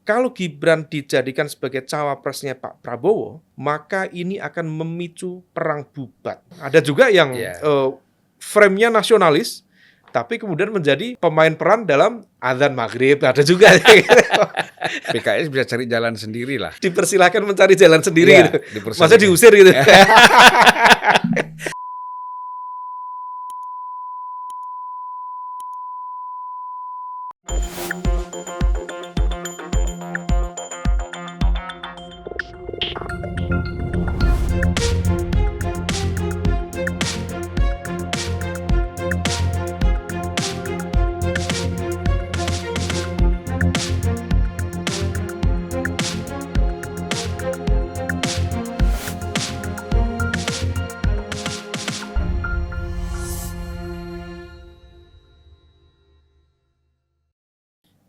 kalau Gibran dijadikan sebagai cawapresnya Pak Prabowo, maka ini akan memicu perang bubat. Ada juga yang frame-nya nasionalis, tapi kemudian menjadi pemain peran dalam azan maghrib. Ada juga. PKS bisa cari jalan sendiri lah. Dipersilahkan mencari jalan sendiri Iya, gitu. dipersilakan. Masa diusir gitu.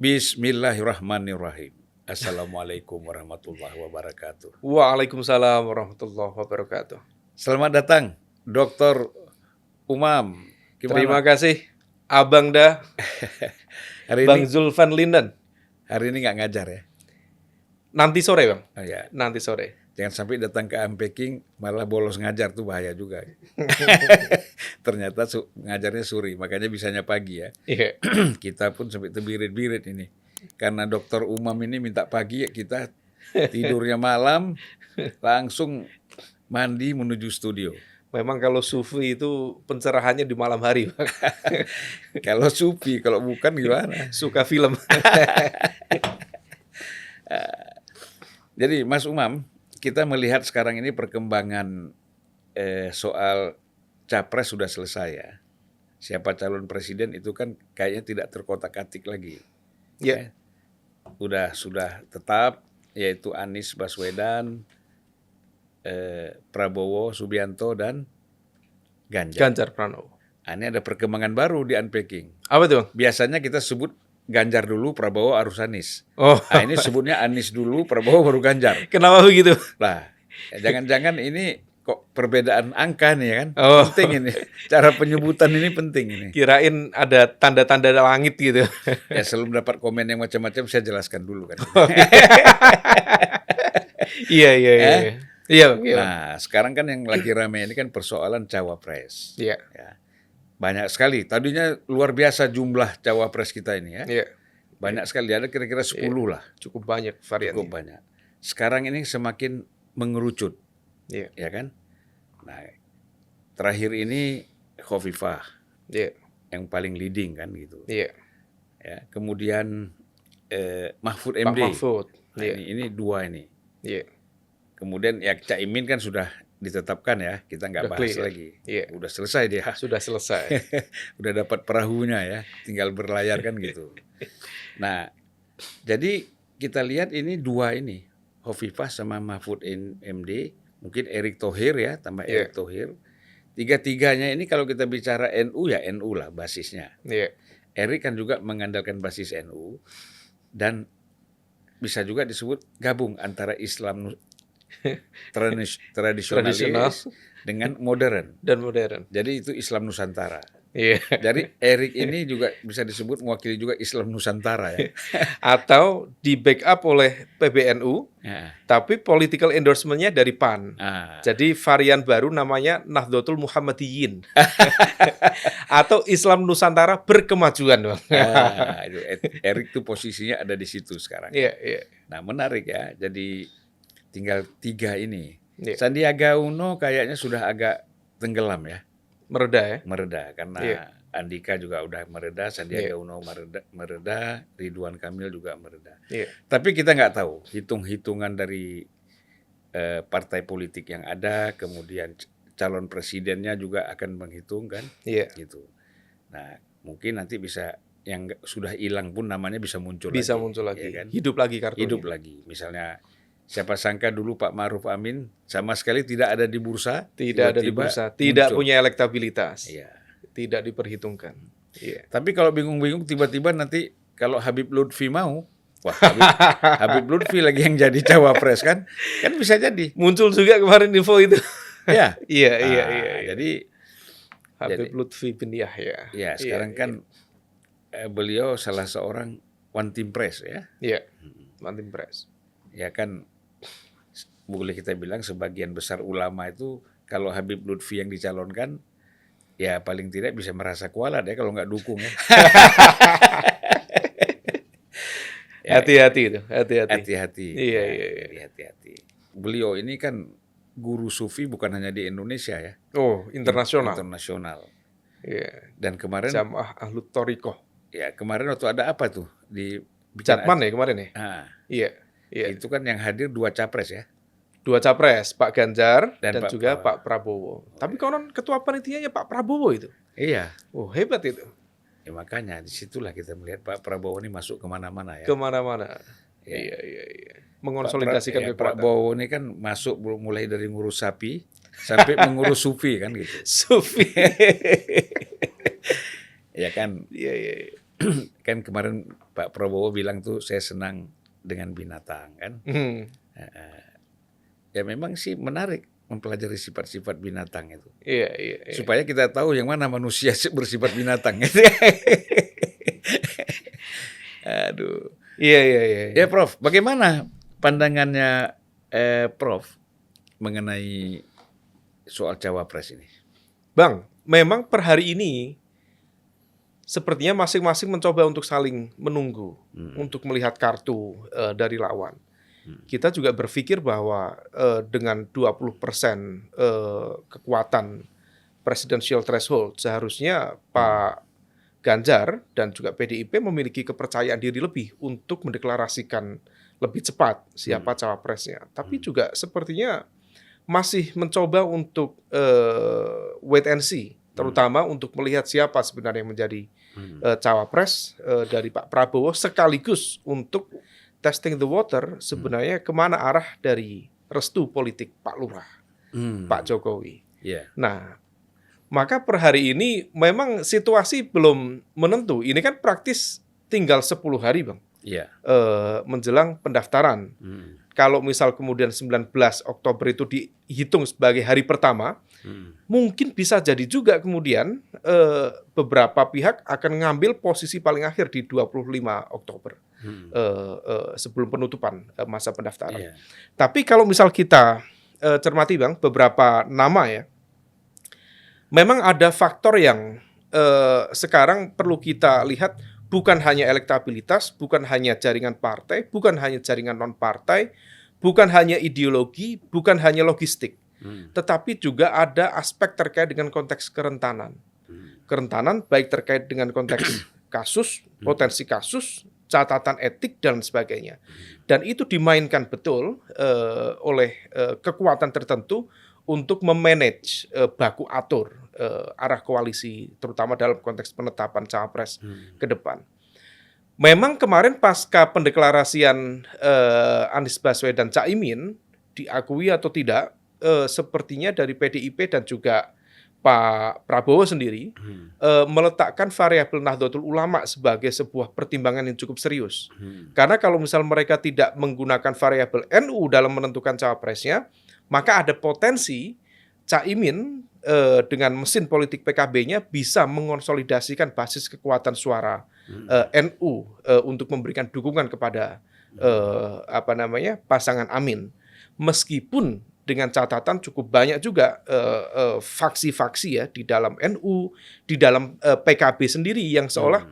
Bismillahirrahmanirrahim. Assalamualaikum warahmatullahi wabarakatuh. Waalaikumsalam warahmatullahi wabarakatuh. Selamat datang, Dr. Umam. Gimana? Terima kasih, Abang Da, Bang Zulfan Linden. Hari ini nggak ngajar ya? Nanti sore, Bang. Oh, ya. Nanti sore. Jangan sampai datang ke Unpacking malah bolos ngajar, tuh bahaya juga. Ternyata ngajarnya sore, makanya bisanya pagi ya. Iya. Kita pun sampai terbirit-birit ini. Karena Dokter Umam ini minta pagi, ya kita tidurnya malam, langsung mandi menuju studio. Memang kalau sufi itu pencerahannya di malam hari, Bang. Kalau sufi, kalau bukan gimana? Suka film. Jadi Mas Umam, kita melihat sekarang ini perkembangan soal capres sudah selesai ya. Siapa calon presiden itu kan kayaknya tidak terkotak-katik lagi. Ya. Sudah tetap, yaitu Anies Baswedan, Prabowo Subianto, dan Ganjar Pranowo. Ini ada perkembangan baru di Unpacking. Apa tuh, Bang? Biasanya kita sebut Ganjar dulu, Prabowo, harus Anies. Oh. Nah, ini sebutnya Anies dulu, Prabowo, baru Ganjar. Kenapa begitu? Lah, jangan-jangan ini kok perbedaan angka nih kan? Oh. Penting ini. Cara penyebutan ini penting ini. Kirain ada tanda-tanda langit gitu. Ya, sebelum dapat komen yang macam-macam, saya jelaskan dulu kan. Iya. Iya, Bang. Nah, sekarang kan yang lagi ramai ini kan persoalan cawapres. Iya. Ya. Banyak sekali. Tadinya luar biasa jumlah cawapres kita ini ya. Iya. Banyak sekali. Ada kira-kira 10 lah. Cukup banyak variannya. Cukup banyak. Sekarang ini semakin mengerucut. Iya. Ya kan? Nah, terakhir ini Khofifah. Iya. Yang paling leading kan gitu. Iya. Ya, kemudian Mahfud Pak MD. Mahfud. Nah, Iya. ini dua ini. Iya. Kemudian ya Caimin kan sudah ditetapkan ya, kita nggak Udah bahas clear. lagi. Iya. Udah selesai dia. Sudah selesai. Udah dapat perahunya ya, tinggal berlayar kan gitu. Nah, jadi kita lihat ini dua ini, Khofifah sama Mahfud MD, mungkin Erick Thohir ya, tambah Iya. Erick Thohir. Tiga-tiganya ini kalau kita bicara NU ya NU lah basisnya. Iya. Erick kan juga mengandalkan basis NU dan bisa juga disebut gabung antara Islam tradisionalis dengan modern. Dan modern. Jadi itu Islam Nusantara. Iya. Jadi Erick ini juga bisa disebut mewakili juga Islam Nusantara ya. Atau di backup oleh PBNU, Ya. tapi political endorsement-nya dari PAN. Ah. Jadi varian baru namanya Nahdlatul Muhammadiyin. Atau Islam Nusantara Berkemajuan, Bang. Itu Erick tuh posisinya ada di situ sekarang. Iya. Nah, menarik ya. Jadi tinggal tiga ini. Iya. Sandiaga Uno kayaknya sudah agak tenggelam ya. Mereda ya. Mereda karena Iya. Andika juga udah mereda, Sandiaga Iya. Uno mereda, Ridwan Kamil juga mereda. Iya. Tapi kita nggak tahu hitung-hitungan dari partai politik yang ada, kemudian calon presidennya juga akan menghitung kan, Iya. gitu. Nah, mungkin nanti bisa yang sudah hilang pun namanya bisa muncul Bisa lagi, muncul lagi. ya kan? Hidup lagi kartunya. Hidup lagi. Misalnya siapa sangka dulu Pak Ma'ruf Amin sama sekali tidak ada di bursa, Tidak ada di tiba-tiba bursa, tidak muncul. punya elektabilitas. Iya. Tidak diperhitungkan. Iya. Tapi kalau bingung-bingung tiba-tiba nanti kalau Habib Lutfi mau, wah Habib Lutfi lagi yang jadi cawapres kan bisa jadi. Muncul juga kemarin info itu. Ya. Iya. Jadi Habib Lutfi bin Yahya. ya sekarang kan beliau salah seorang one team press ya. Iya. One team press. Ya kan, boleh kita bilang sebagian besar ulama itu kalau Habib Lutfi yang dicalonkan, ya paling tidak bisa merasa kualat ya kalau nggak dukung ya. Hati-hati itu, hati-hati. Hati-hati. Iya. Jadi hati-hati. Beliau ini kan guru sufi bukan hanya di Indonesia ya. Oh, internasional. Internasional. Iya. Dan kemarin Jamaah Ahlut Thoriqoh. ya kemarin waktu ada apa tuh di Jatman ya kemarin ya? Iya. Itu kan yang hadir 2 capres ya. 2 capres, Pak Ganjar dan Pak juga Prabowo. Pak Prabowo. Tapi konon ketua panitianya Pak Prabowo itu. Iya. Oh, hebat itu. Ya makanya disitulah kita melihat Pak Prabowo ini masuk kemana-mana ya. Kemana-mana. Ya. Iya. Mengonsolidasikan Pak kekuatan. Prabowo ini kan masuk mulai dari ngurus sapi sampai mengurus sufi kan gitu. Sufi. Ya kan. Iya. Kan kemarin Pak Prabowo bilang tuh saya senang dengan binatang kan. Ya memang sih menarik mempelajari sifat-sifat binatang itu. Iya. Supaya kita tahu yang mana manusia bersifat binatang. Aduh. Iya. Ya Prof, bagaimana pandangannya Prof mengenai soal cawapres ini? Bang, memang per hari ini sepertinya masing-masing mencoba untuk saling menunggu, untuk melihat kartu dari lawan. Kita juga berpikir bahwa dengan 20% kekuatan presidential threshold seharusnya Pak Ganjar dan juga PDIP memiliki kepercayaan diri lebih untuk mendeklarasikan lebih cepat siapa cawapresnya. Tapi juga sepertinya masih mencoba untuk wait and see, terutama untuk melihat siapa sebenarnya yang menjadi cawapres dari Pak Prabowo, sekaligus untuk testing the water sebenarnya kemana arah dari restu politik Pak Lurah, Pak Jokowi. Nah, maka per hari ini memang situasi belum menentu. Ini kan praktis tinggal 10 hari, Bang. Menjelang pendaftaran. Kalau misal kemudian 19 Oktober itu dihitung sebagai hari pertama, mungkin bisa jadi juga kemudian beberapa pihak akan ngambil posisi paling akhir di 25 Oktober. Sebelum penutupan masa pendaftaran. Tapi kalau misal kita cermati, Bang, beberapa nama ya, memang ada faktor yang sekarang perlu kita lihat, bukan hanya elektabilitas, bukan hanya jaringan partai, bukan hanya jaringan non-partai, bukan hanya ideologi, bukan hanya logistik, tetapi juga ada aspek terkait dengan konteks kerentanan. Kerentanan baik terkait dengan konteks kasus, potensi kasus, catatan etik, dan sebagainya. Dan itu dimainkan betul oleh kekuatan tertentu untuk memanage baku atur arah koalisi, terutama dalam konteks penetapan cawapres ke depan. Memang kemarin pasca pendeklarasian Anies Baswedan Caimin, diakui atau tidak, sepertinya dari PDIP dan juga Pak Prabowo sendiri meletakkan variabel Nahdlatul Ulama sebagai sebuah pertimbangan yang cukup serius. Karena kalau misal mereka tidak menggunakan variabel NU dalam menentukan cawapresnya, maka ada potensi Caimin dengan mesin politik PKB-nya bisa mengonsolidasikan basis kekuatan suara NU untuk memberikan dukungan kepada pasangan Amin. Meskipun dengan catatan cukup banyak juga faksi-faksi ya di dalam NU, di dalam PKB sendiri yang seolah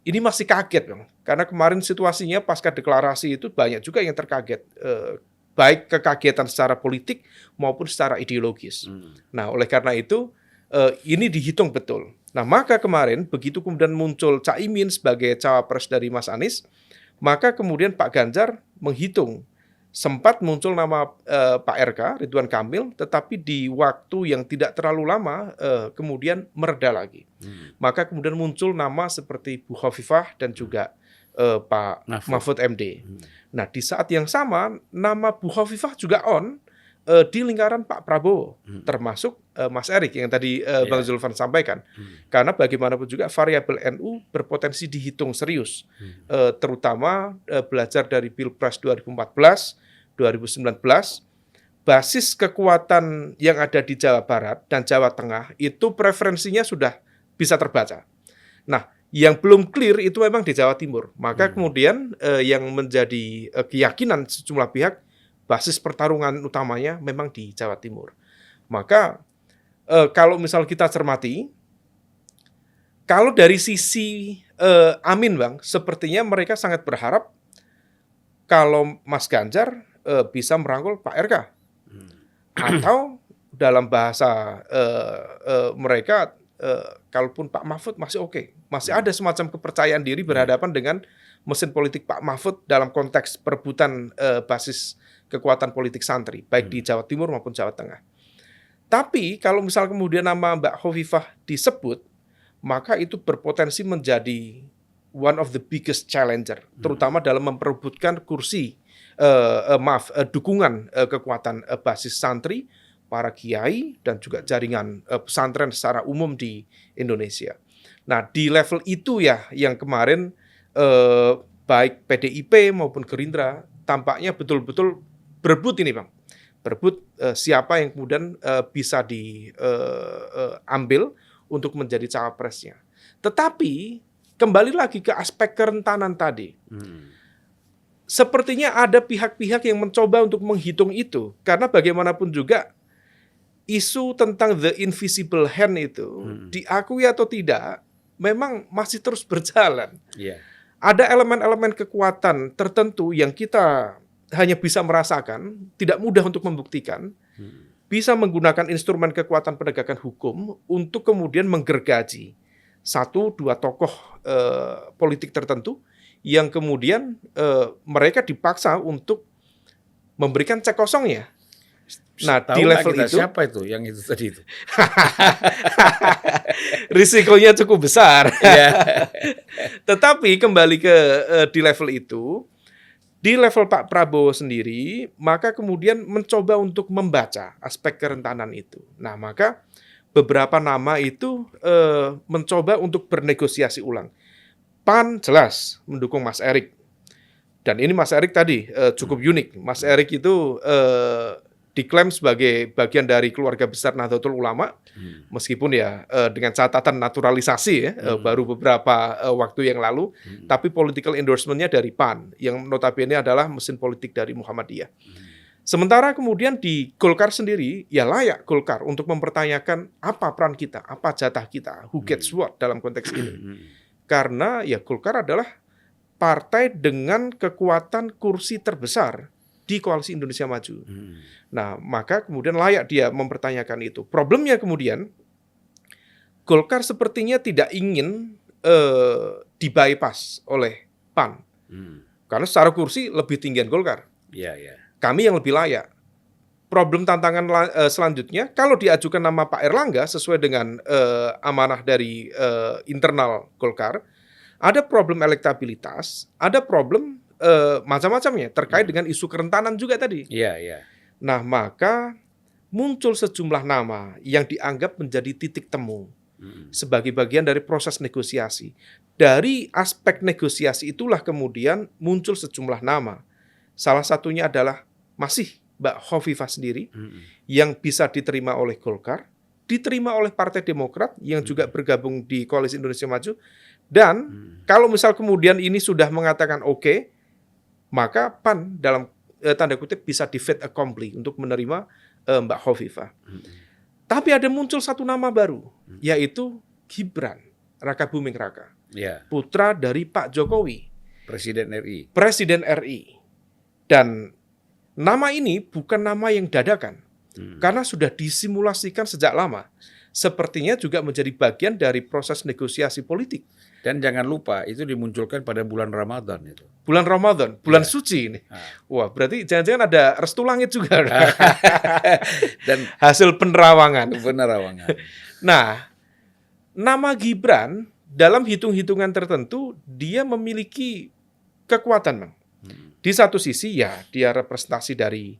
ini masih kaget, Bang. Karena kemarin situasinya pasca deklarasi itu banyak juga yang terkaget, baik kekagetan secara politik maupun secara ideologis. Nah, oleh karena itu ini dihitung betul. Nah, maka kemarin begitu kemudian muncul Caimin sebagai cawapres dari Mas Anies, maka kemudian Pak Ganjar menghitung. Sempat muncul nama Pak RK, Ridwan Kamil, tetapi di waktu yang tidak terlalu lama kemudian mereda lagi. Maka kemudian muncul nama seperti Bu Khofifah dan juga Pak Mahfud MD. Nah, di saat yang sama nama Bu Khofifah juga di lingkaran Pak Prabowo, termasuk Mas Erik yang tadi Bang Zulfan sampaikan. Karena bagaimanapun juga variabel NU berpotensi dihitung serius, terutama belajar dari Pilpres 2014, 2019, basis kekuatan yang ada di Jawa Barat dan Jawa Tengah itu preferensinya sudah bisa terbaca. Nah, Yang belum clear itu memang di Jawa Timur. Maka kemudian yang menjadi keyakinan sejumlah pihak, basis pertarungan utamanya memang di Jawa Timur. Maka kalau misal kita cermati, kalau dari sisi Amin Bang, sepertinya mereka sangat berharap kalau Mas Ganjar bisa merangkul Pak RK. Atau dalam bahasa mereka, kalaupun Pak Mahfud masih oke. Masih ada semacam kepercayaan diri berhadapan dengan mesin politik Pak Mahfud dalam konteks perebutan basis kekuatan politik santri, baik di Jawa Timur maupun Jawa Tengah. Tapi kalau misal kemudian nama Mbak Hovifah disebut, maka itu berpotensi menjadi one of the biggest challenger, terutama dalam memperebutkan kursi, dukungan kekuatan basis santri, para kiai, dan juga jaringan pesantren secara umum di Indonesia. Nah, di level itu ya yang kemarin baik PDIP maupun Gerindra tampaknya betul-betul berebut ini Bang. Berebut siapa yang kemudian bisa diambil untuk menjadi cawapresnya. Tetapi kembali lagi ke aspek kerentanan tadi. Sepertinya ada pihak-pihak yang mencoba untuk menghitung itu. Karena bagaimanapun juga isu tentang the invisible hand itu diakui atau tidak memang masih terus berjalan. Yeah. Ada elemen-elemen kekuatan tertentu yang kita hanya bisa merasakan, tidak mudah untuk membuktikan, bisa menggunakan instrumen kekuatan penegakan hukum untuk kemudian menggergaji 1-2 tokoh politik tertentu yang kemudian mereka dipaksa untuk memberikan cek kosongnya. Nah, di level itu siapa itu yang itu tadi itu? Risikonya cukup besar. Tetapi kembali ke di level itu, di level Pak Prabowo sendiri, maka kemudian mencoba untuk membaca aspek kerentanan itu. Nah, maka beberapa nama itu mencoba untuk bernegosiasi ulang. PAN jelas mendukung Mas Erik. Dan ini Mas Erik tadi cukup unik. Mas Erik itu diklaim sebagai bagian dari keluarga besar Nahdlatul Ulama, meskipun ya dengan catatan naturalisasi ya, baru beberapa waktu yang lalu, tapi political endorsement-nya dari PAN, yang notabene adalah mesin politik dari Muhammadiyah. Sementara kemudian di Golkar sendiri, ya layak Golkar untuk mempertanyakan apa peran kita, apa jatah kita, who gets what dalam konteks ini. Karena ya Golkar adalah partai dengan kekuatan kursi terbesar di Koalisi Indonesia Maju. Nah, maka kemudian layak dia mempertanyakan itu. Problemnya kemudian, Golkar sepertinya tidak ingin di-bypass oleh PAN. Karena secara kursi lebih tinggian Golkar. Kami yang lebih layak. Problem tantangan selanjutnya, kalau diajukan nama Pak Erlangga sesuai dengan amanah dari internal Golkar, ada problem elektabilitas, ada problem macam-macamnya terkait dengan isu kerentanan juga tadi. Nah, maka muncul sejumlah nama yang dianggap menjadi titik temu sebagai bagian dari proses negosiasi. Dari aspek negosiasi itulah kemudian muncul sejumlah nama. Salah satunya adalah masih Mbak Hovifah sendiri yang bisa diterima oleh Golkar, diterima oleh Partai Demokrat yang juga bergabung di Koalisi Indonesia Maju, dan kalau misal kemudian ini sudah mengatakan oke, maka PAN dalam tanda kutip bisa di-fait accompli untuk menerima Mbak Hovifah. Tapi ada muncul satu nama baru, yaitu Gibran Rakabuming Raka, putra dari Pak Jokowi, Presiden RI. Dan nama ini bukan nama yang dadakan, karena sudah disimulasikan sejak lama. Sepertinya juga menjadi bagian dari proses negosiasi politik. Dan jangan lupa, itu dimunculkan pada bulan Ramadan itu. Bulan Ramadan, bulan suci ini. Wah, berarti jangan-jangan ada restu langit juga. Dan hasil penerawangan. Nah, nama Gibran dalam hitung-hitungan tertentu, dia memiliki kekuatan, Bang. Di satu sisi ya, dia representasi dari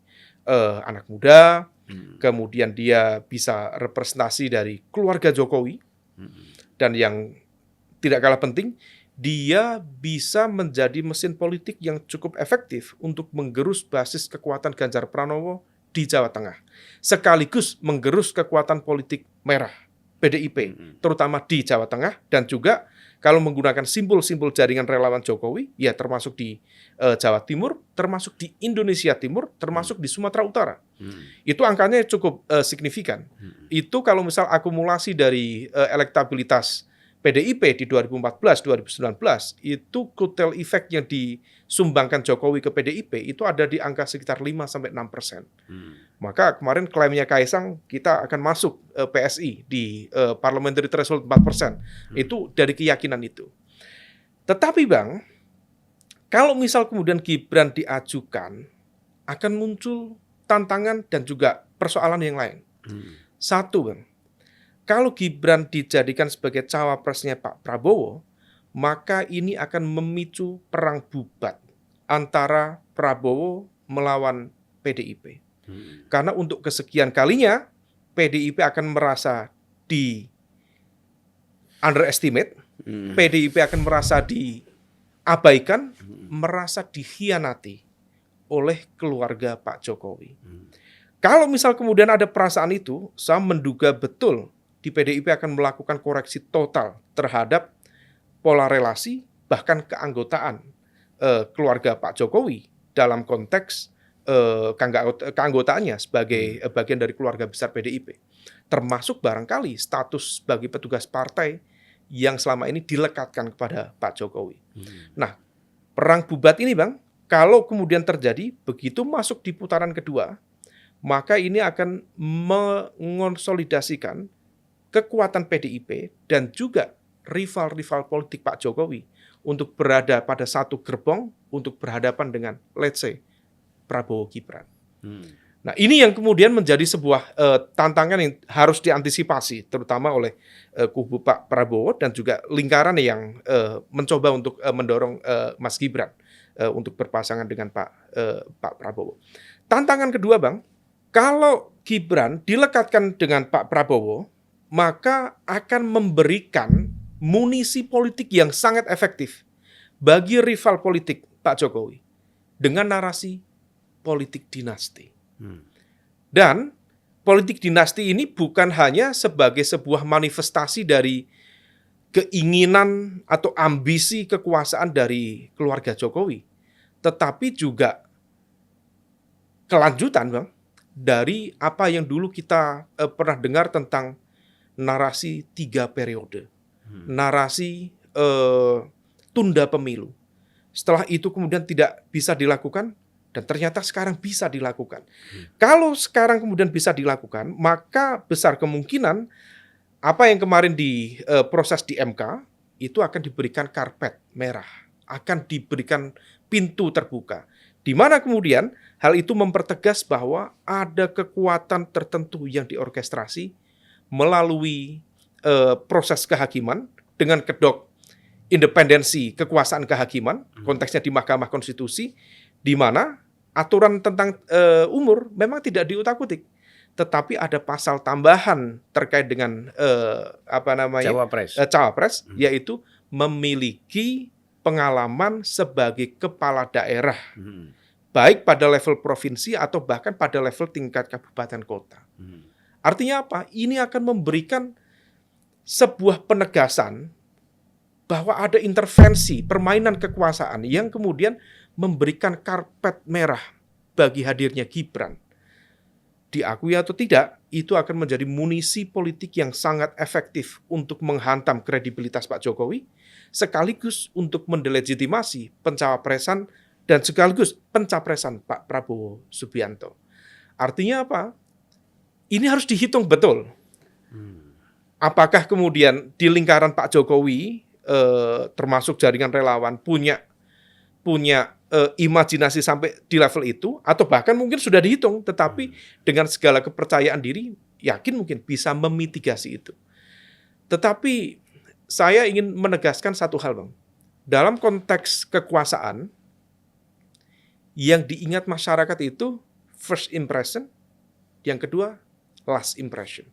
anak muda, kemudian dia bisa representasi dari keluarga Jokowi, dan yang tidak kalah penting, dia bisa menjadi mesin politik yang cukup efektif untuk menggerus basis kekuatan Ganjar Pranowo di Jawa Tengah. Sekaligus menggerus kekuatan politik merah, PDIP, terutama di Jawa Tengah, dan juga Kalau menggunakan simbol-simbol jaringan relawan Jokowi, ya termasuk di Jawa Timur, termasuk di Indonesia Timur, termasuk di Sumatera Utara. Itu angkanya cukup signifikan. Itu kalau misal akumulasi dari elektabilitas PDIP di 2014-2019, itu kutel efek yang disumbangkan Jokowi ke PDIP itu ada di angka sekitar 5-6%. Maka kemarin klaimnya Kaisang kita akan masuk PSI di parliamentary threshold 4%. Itu dari keyakinan itu. Tetapi Bang, kalau misal kemudian Gibran diajukan, akan muncul tantangan dan juga persoalan yang lain. Satu Bang, kalau Gibran dijadikan sebagai cawapresnya Pak Prabowo, maka ini akan memicu perang bubat antara Prabowo melawan PDIP. Karena untuk kesekian kalinya, PDIP akan merasa di underestimate, PDIP akan merasa diabaikan, merasa dikhianati oleh keluarga Pak Jokowi. Kalau misal kemudian ada perasaan itu, saya menduga betul di PDIP akan melakukan koreksi total terhadap pola relasi, bahkan keanggotaan keluarga Pak Jokowi dalam konteks keanggotaannya sebagai bagian dari keluarga besar PDIP. Termasuk barangkali status sebagai petugas partai yang selama ini dilekatkan kepada Pak Jokowi. Nah, perang bubat ini Bang, kalau kemudian terjadi, begitu masuk di putaran kedua, maka ini akan mengonsolidasikan kekuatan PDIP dan juga rival-rival politik Pak Jokowi untuk berada pada satu gerbong untuk berhadapan dengan, let's say, Prabowo Gibran. Nah, ini yang kemudian menjadi sebuah tantangan yang harus diantisipasi, terutama oleh kubu Pak Prabowo dan juga lingkaran yang mencoba untuk mendorong Mas Gibran untuk berpasangan dengan Pak Prabowo. Tantangan kedua, Bang, kalau Gibran dilekatkan dengan Pak Prabowo, maka akan memberikan munisi politik yang sangat efektif bagi rival politik Pak Jokowi dengan narasi politik dinasti. Dan politik dinasti ini bukan hanya sebagai sebuah manifestasi dari keinginan atau ambisi kekuasaan dari keluarga Jokowi, tetapi juga kelanjutan, Bang, dari apa yang dulu kita pernah dengar tentang narasi 3 periode, narasi tunda pemilu. Setelah itu kemudian tidak bisa dilakukan, dan ternyata sekarang bisa dilakukan. Kalau sekarang kemudian bisa dilakukan, maka besar kemungkinan apa yang kemarin diproses di MK, itu akan diberikan karpet merah, akan diberikan pintu terbuka. Di mana kemudian hal itu mempertegas bahwa ada kekuatan tertentu yang diorkestrasi melalui proses kehakiman dengan kedok independensi kekuasaan kehakiman, konteksnya di Mahkamah Konstitusi, di mana aturan tentang umur memang tidak diutak-utik, tetapi ada pasal tambahan terkait dengan cawapres, yaitu memiliki pengalaman sebagai kepala daerah, baik pada level provinsi atau bahkan pada level tingkat kabupaten kota. Artinya apa? Ini akan memberikan sebuah penegasan bahwa ada intervensi permainan kekuasaan yang kemudian memberikan karpet merah bagi hadirnya Gibran. Diakui atau tidak, itu akan menjadi munisi politik yang sangat efektif untuk menghantam kredibilitas Pak Jokowi, sekaligus untuk mendelegitimasi pencawapresan dan sekaligus pencapresan Pak Prabowo Subianto. Artinya apa? Ini harus dihitung betul. Apakah kemudian di lingkaran Pak Jokowi, termasuk jaringan relawan, punya imajinasi sampai di level itu, atau bahkan mungkin sudah dihitung, tetapi dengan segala kepercayaan diri, yakin mungkin bisa memitigasi itu. Tetapi saya ingin menegaskan satu hal, Bang. Dalam konteks kekuasaan, yang diingat masyarakat itu first impression, yang kedua last impression.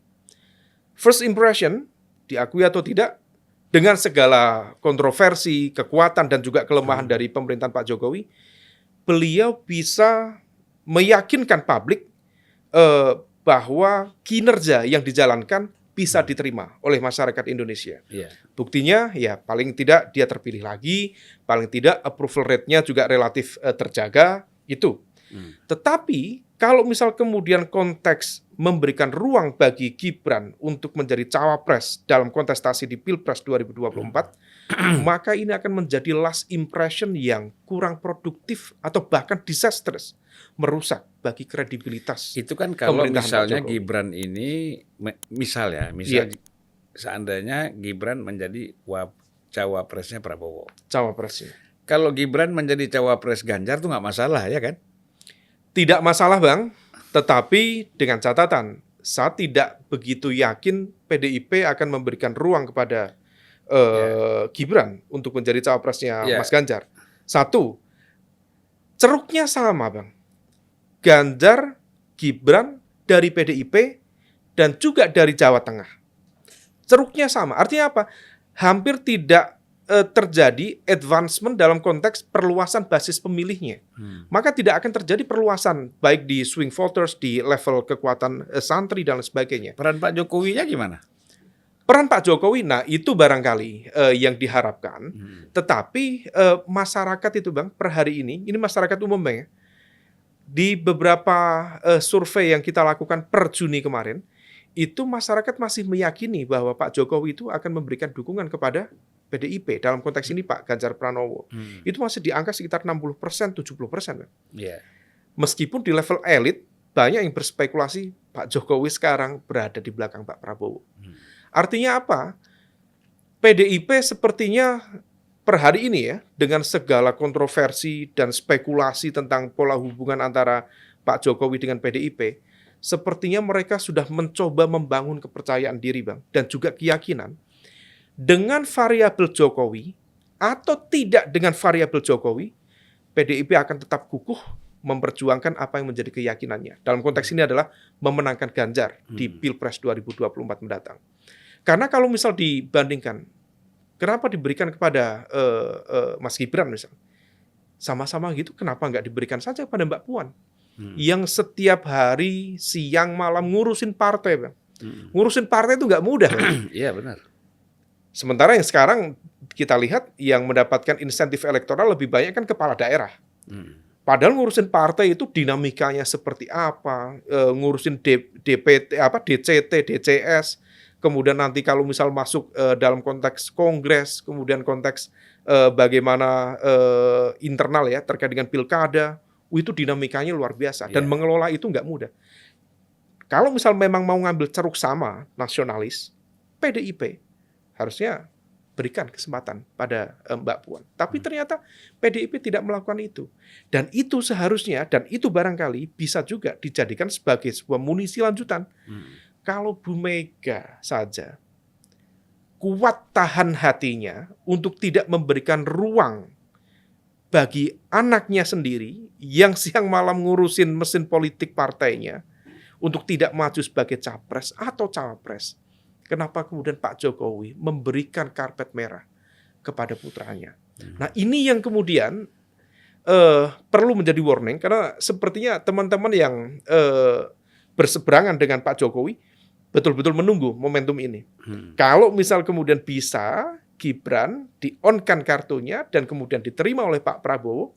First impression, diakui atau tidak, dengan segala kontroversi, kekuatan, dan juga kelemahan dari pemerintahan Pak Jokowi, beliau bisa meyakinkan publik bahwa kinerja yang dijalankan bisa diterima oleh masyarakat Indonesia. Iya. Buktinya ya paling tidak dia terpilih lagi, paling tidak approval rate-nya juga relatif terjaga, itu. Tetapi kalau misal kemudian konteks memberikan ruang bagi Gibran untuk menjadi cawapres dalam kontestasi di Pilpres 2024, maka ini akan menjadi last impression yang kurang produktif atau bahkan disastrous, merusak bagi kredibilitas. Itu kan kalau pemerintahan Pak misalnya Jokowi. Gibran ini, misal Iya. seandainya Gibran menjadi cawapresnya Prabowo. Cawapresnya. Kalau Gibran menjadi cawapres Ganjar tuh nggak masalah ya kan? Tidak masalah Bang, tetapi dengan catatan, saya tidak begitu yakin PDIP akan memberikan ruang kepada Gibran untuk menjadi cawapresnya Mas Ganjar. Satu, ceruknya sama Bang. Ganjar, Gibran dari PDIP dan juga dari Jawa Tengah. Ceruknya sama. Artinya apa? Hampir tidak terjadi advancement dalam konteks perluasan basis pemilihnya. Maka tidak akan terjadi perluasan baik di swing voters, di level kekuatan santri dan sebagainya. Peran Pak Jokowinya gimana? Peran Pak Jokowi, nah itu barangkali yang diharapkan. Tetapi masyarakat itu Bang, per hari ini masyarakat umum Bang ya, di beberapa survei yang kita lakukan per Juni kemarin, itu masyarakat masih meyakini bahwa Pak Jokowi itu akan memberikan dukungan kepada PDIP. Dalam konteks ini Pak Ganjar Pranowo. Itu masih di angka sekitar 60%, 70%. Yeah. Meskipun di level elit, banyak yang berspekulasi Pak Jokowi sekarang berada di belakang Pak Prabowo. Artinya apa? PDIP sepertinya per hari ini ya, dengan segala kontroversi dan spekulasi tentang pola hubungan antara Pak Jokowi dengan PDIP, sepertinya mereka sudah mencoba membangun kepercayaan diri Bang, dan juga keyakinan dengan variabel Jokowi atau tidak dengan variabel Jokowi, PDIP akan tetap kukuh memperjuangkan apa yang menjadi keyakinannya. Dalam konteks ini adalah memenangkan Ganjar di Pilpres 2024 mendatang. Karena kalau misal dibandingkan, kenapa diberikan kepada Mas Gibran misal? Sama-sama gitu, kenapa nggak diberikan saja kepada Mbak Puan? Yang setiap hari, siang, malam ngurusin partai, Bang. Ngurusin partai itu nggak mudah. Iya benar. Sementara yang sekarang kita lihat yang mendapatkan insentif elektoral lebih banyak kan kepala daerah. Padahal ngurusin partai itu dinamikanya seperti apa, ngurusin DPT, DCT, DCS, kemudian nanti kalau misal masuk dalam konteks kongres, kemudian konteks bagaimana internal ya terkait dengan pilkada, itu dinamikanya luar biasa dan mengelola itu nggak mudah. Kalau misal memang mau ngambil ceruk sama nasionalis, PDIP harusnya berikan kesempatan pada Mbak Puan. Tapi ternyata PDIP tidak melakukan itu. Dan itu seharusnya, dan itu barangkali bisa juga dijadikan sebagai sebuah munisi lanjutan. Kalau Bu Mega saja kuat tahan hatinya untuk tidak memberikan ruang bagi anaknya sendiri yang siang malam ngurusin mesin politik partainya untuk tidak maju sebagai capres atau cawapres, kenapa kemudian Pak Jokowi memberikan karpet merah kepada putranya? Nah ini yang kemudian perlu menjadi warning, karena sepertinya teman-teman yang berseberangan dengan Pak Jokowi betul-betul menunggu momentum ini. Kalau misal kemudian bisa Gibran di-on-kan kartunya dan kemudian diterima oleh Pak Prabowo,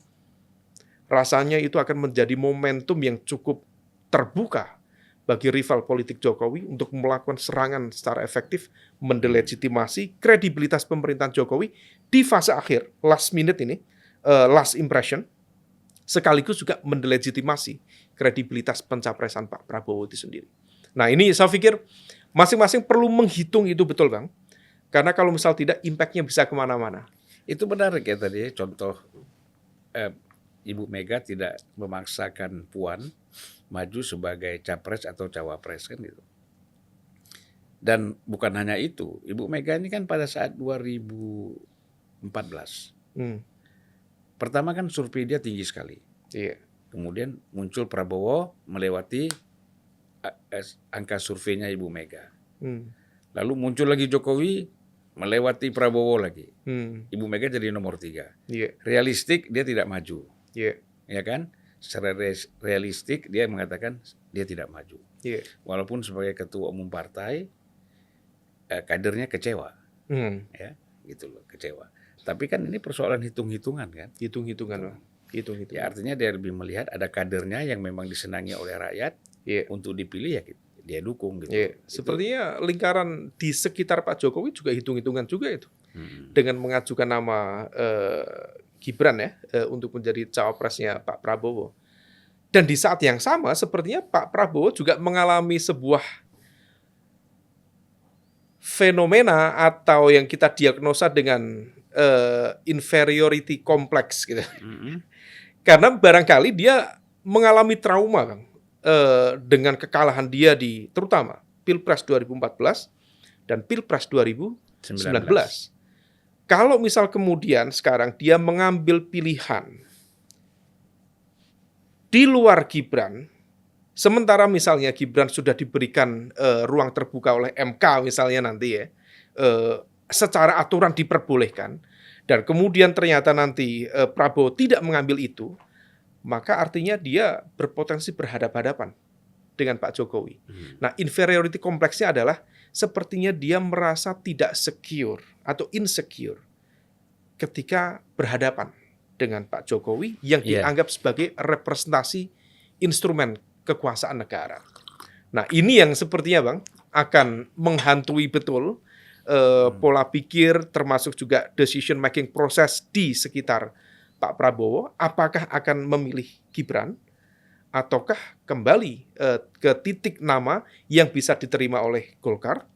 rasanya itu akan menjadi momentum yang cukup terbuka bagi rival politik Jokowi untuk melakukan serangan secara efektif, mendelegitimasi kredibilitas pemerintahan Jokowi di fase akhir, last minute ini, last impression, sekaligus juga mendelegitimasi kredibilitas pencapresan Pak Prabowo itu sendiri. Nah ini saya pikir masing-masing perlu menghitung itu betul Bang, karena kalau misal tidak, impact-nya bisa kemana-mana. Itu menarik ya tadi, contoh Ibu Mega tidak memaksakan Puan maju sebagai capres atau cawapres kan gitu. Dan bukan hanya itu, Ibu Mega ini kan pada saat 2014, pertama kan survei dia tinggi sekali. Iya. Kemudian muncul Prabowo melewati angka surveinya Ibu Mega. Lalu muncul lagi Jokowi melewati Prabowo lagi. Ibu Mega jadi nomor 3. Yeah. Realistik dia tidak maju. Yeah. Ya kan? Secara realistik dia mengatakan dia tidak maju. Yeah. Walaupun sebagai ketua umum partai kadernya kecewa, Hmm. ya, gitu loh, kecewa. Tapi kan ini persoalan hitung-hitungan kan. Hitung-hitungan, Bang. Ya Hitung-hitungan. artinya dia lebih melihat ada kadernya yang memang disenangi oleh rakyat Iya. untuk dipilih ya dia dukung gitu. Iya. Sepertinya lingkaran di sekitar Pak Jokowi juga hitung-hitungan juga itu. Hmm. Dengan mengajukan nama Gibran ya untuk menjadi cawapresnya Pak Prabowo. Dan di saat yang sama sepertinya Pak Prabowo juga mengalami sebuah fenomena atau yang kita diagnosa dengan inferiority complex gitu. Hmm. Karena barangkali dia mengalami trauma, Kang, dengan kekalahan dia di terutama Pilpres 2014 dan Pilpres 2019. Kalau misal kemudian sekarang dia mengambil pilihan di luar Gibran, sementara misalnya Gibran sudah diberikan ruang terbuka oleh MK misalnya nanti ya, secara aturan diperbolehkan, dan kemudian ternyata nanti Prabowo tidak mengambil itu, maka artinya dia berpotensi berhadapan-hadapan dengan Pak Jokowi. Nah, inferiority kompleksnya adalah sepertinya dia merasa tidak secure atau insecure ketika berhadapan dengan Pak Jokowi yang dianggap sebagai representasi instrumen kekuasaan negara. Nah, ini yang sepertinya, Bang, akan menghantui betul pola pikir termasuk juga decision making proses di sekitar Pak Prabowo. Apakah akan memilih Gibran ataukah kembali ke titik nama yang bisa diterima oleh Golkar,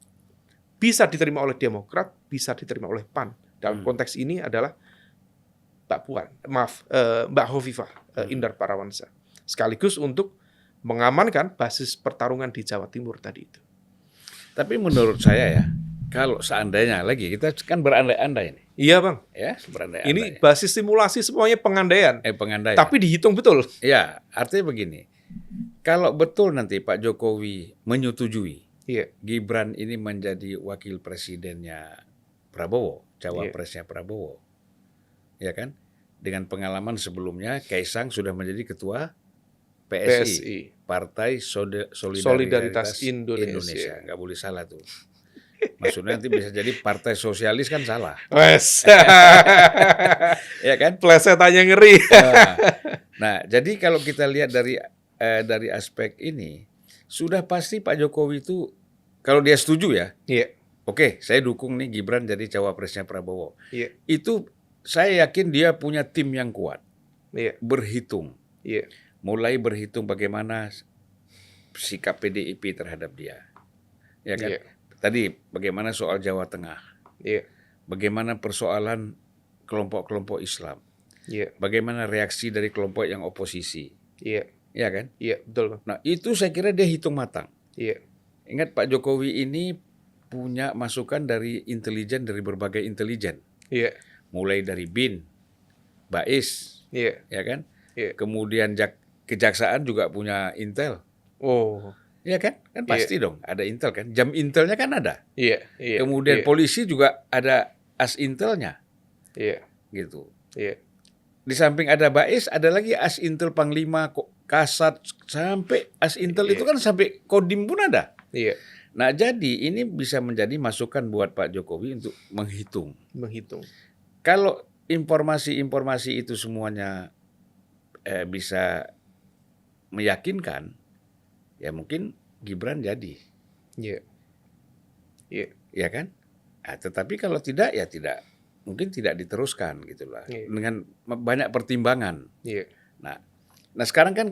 bisa diterima oleh Demokrat, bisa diterima oleh PAN. Dalam konteks ini adalah Mbak Hovifah Indar Parawansa. Sekaligus untuk mengamankan basis pertarungan di Jawa Timur tadi itu. Tapi menurut saya ya, kalau seandainya lagi kita kan berandai-andai nih. Iya, Bang. Ya, berandai-andai. Ini basis simulasi semuanya pengandaian. Pengandaian. Tapi dihitung betul. Ya, artinya begini. Kalau betul nanti Pak Jokowi menyetujui Gibran ini menjadi wakil presidennya Prabowo, cawapresnya Prabowo. Ya kan? Dengan pengalaman sebelumnya Kaisang sudah menjadi ketua PSI. Partai Solidaritas Indonesia. Nggak boleh salah tuh. Maksudnya nanti bisa jadi partai sosialis kan salah. Ya kan? Plesetannya ngeri. Nah, jadi kalau kita lihat dari aspek ini, sudah pasti Pak Jokowi itu kalau dia setuju ya. Oke, saya dukung nih Gibran jadi cawapresnya Prabowo. Itu saya yakin dia punya tim yang kuat. Berhitung. Mulai berhitung bagaimana sikap PDIP terhadap dia. Ya kan? Tadi bagaimana soal Jawa Tengah. Bagaimana persoalan kelompok-kelompok Islam. Bagaimana reaksi dari kelompok yang oposisi. Ya kan? Iya, betul. Nah, itu saya kira dia hitung matang. Ingat Pak Jokowi ini punya masukan dari intelijen, dari berbagai intelijen. Mulai dari BIN, BAIS, ya kan? Kemudian Kejaksaan juga punya intel. Ya kan? Kan pasti dong ada intel kan. Jam intelnya kan ada. Kemudian polisi juga ada as intelnya. Gitu. Di samping ada BAIS, ada lagi as intel Panglima, Kasat, sampai as intel itu kan sampai Kodim pun ada. Nah, jadi ini bisa menjadi masukan buat Pak Jokowi untuk menghitung. Kalau informasi-informasi itu semuanya bisa meyakinkan, ya mungkin Gibran jadi. Ya kan? Nah, tetapi kalau tidak, ya tidak. Mungkin tidak diteruskan gitulah. Dengan banyak pertimbangan. Nah sekarang kan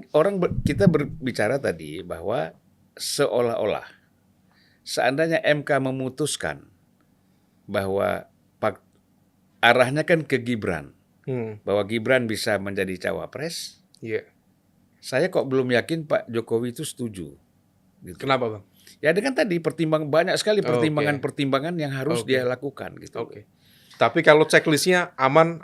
kita berbicara tadi bahwa seolah-olah seandainya MK memutuskan bahwa arahnya kan ke Gibran, bahwa Gibran bisa menjadi cawapres. Saya kok belum yakin Pak Jokowi itu setuju. Gitu. Kenapa, Bang? Ya dengan tadi banyak sekali pertimbangan-pertimbangan yang harus dia lakukan gitu. Tapi kalau checklistnya aman,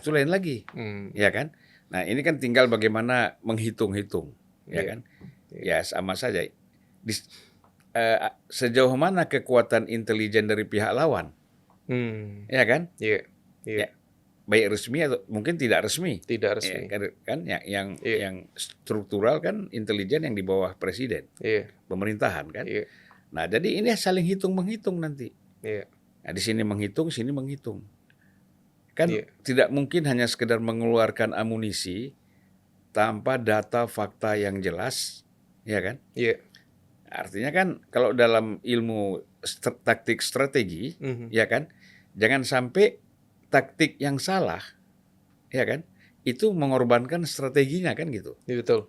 itu lain lagi, ya kan? Nah ini kan tinggal bagaimana menghitung-hitung, ya kan? Ya sama saja. Sejauh mana kekuatan intelijen dari pihak lawan, ya kan? Ya, baik resmi atau mungkin tidak resmi. Tidak resmi. Ya, kan yang struktural kan intelijen yang di bawah presiden, pemerintahan kan. Nah, jadi ini saling hitung-menghitung nanti. Iya. Nah, di sini menghitung, sini menghitung. Kan Iya. tidak mungkin hanya sekedar mengeluarkan amunisi tanpa data fakta yang jelas, ya kan? Iya. Artinya kan kalau dalam ilmu taktik strategi, ya kan, jangan sampai taktik yang salah, ya kan, itu mengorbankan strateginya kan gitu. Iya, betul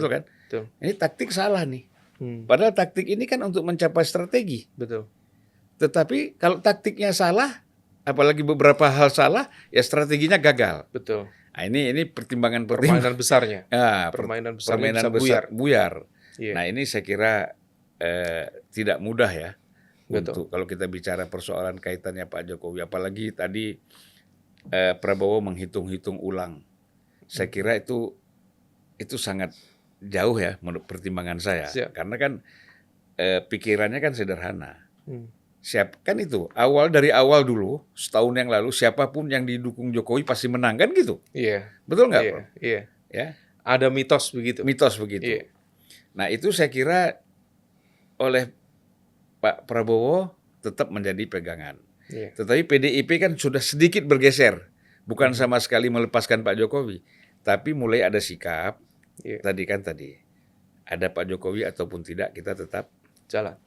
kan? Betul. Ini taktik salah nih. Padahal taktik ini kan untuk mencapai strategi. Betul. Tetapi kalau taktiknya salah, apalagi beberapa hal salah, ya strateginya gagal. Betul. Nah, ini pertimbangan Permainan besarnya. Permainan besarnya bisa besar buyar. Iya. Nah, ini saya kira tidak mudah ya. Betul. Untuk kalau kita bicara persoalan kaitannya Pak Jokowi, apalagi tadi Prabowo menghitung-hitung ulang. Saya kira itu sangat jauh ya menurut pertimbangan saya. Siap. Karena kan pikirannya kan sederhana. Kan itu dari awal dulu setahun yang lalu siapapun yang didukung Jokowi pasti menang kan gitu. Iya. Betul nggak, Iya. Bro? Iya. Ya. Ada mitos begitu. Iya. Nah, itu saya kira oleh Pak Prabowo tetap menjadi pegangan. Iya. Tetapi PDIP kan sudah sedikit bergeser, bukan sama sekali melepaskan Pak Jokowi, tapi mulai ada sikap. Iya. Tadi ada Pak Jokowi ataupun tidak, kita tetap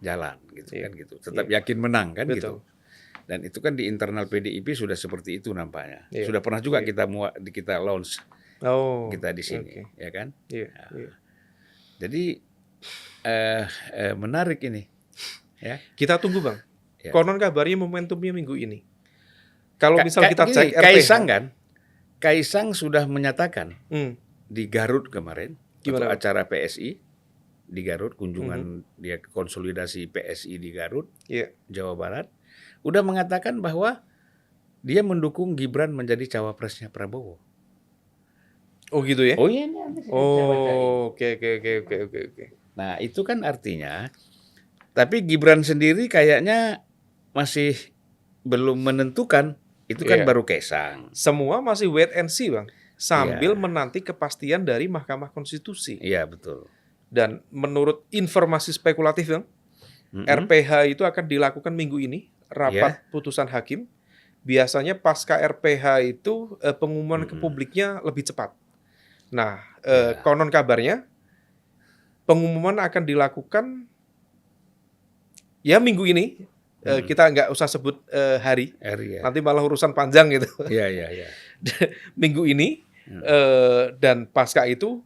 jalan gitu kan gitu. Tetap yakin menang kan gitu. Dan itu kan di internal PDIP sudah seperti itu nampaknya. Iya. Sudah pernah juga kita launch kita di sini, ya kan? Iya. Nah, Iya. Jadi menarik ini, ya. Kita tunggu, Bang. Ya. Konon kabarnya momentumnya minggu ini. Kalau misal kita cek RPH, Kaisang sudah menyatakan di Garut kemarin, Gimana? waktu acara PSI di Garut, kunjungan dia konsolidasi PSI di Garut, Jawa Barat, udah mengatakan bahwa dia mendukung Gibran menjadi cawapresnya Prabowo. Oh gitu ya? Oh iya, ini Oke. Nah, itu kan artinya, tapi Gibran sendiri kayaknya masih belum menentukan, itu kan baru Kaisang. Semua masih wait and see, Bang. Sambil menanti kepastian dari Mahkamah Konstitusi. Iya, betul. Dan menurut informasi spekulatif, Bang, RPH itu akan dilakukan minggu ini, rapat putusan hakim. Biasanya pasca RPH itu pengumuman ke publiknya lebih cepat. Nah, konon kabarnya pengumuman akan dilakukan ya minggu ini. Kita nggak usah sebut hari ya. Nanti malah urusan panjang gitu. Iya. Minggu ini dan pasca itu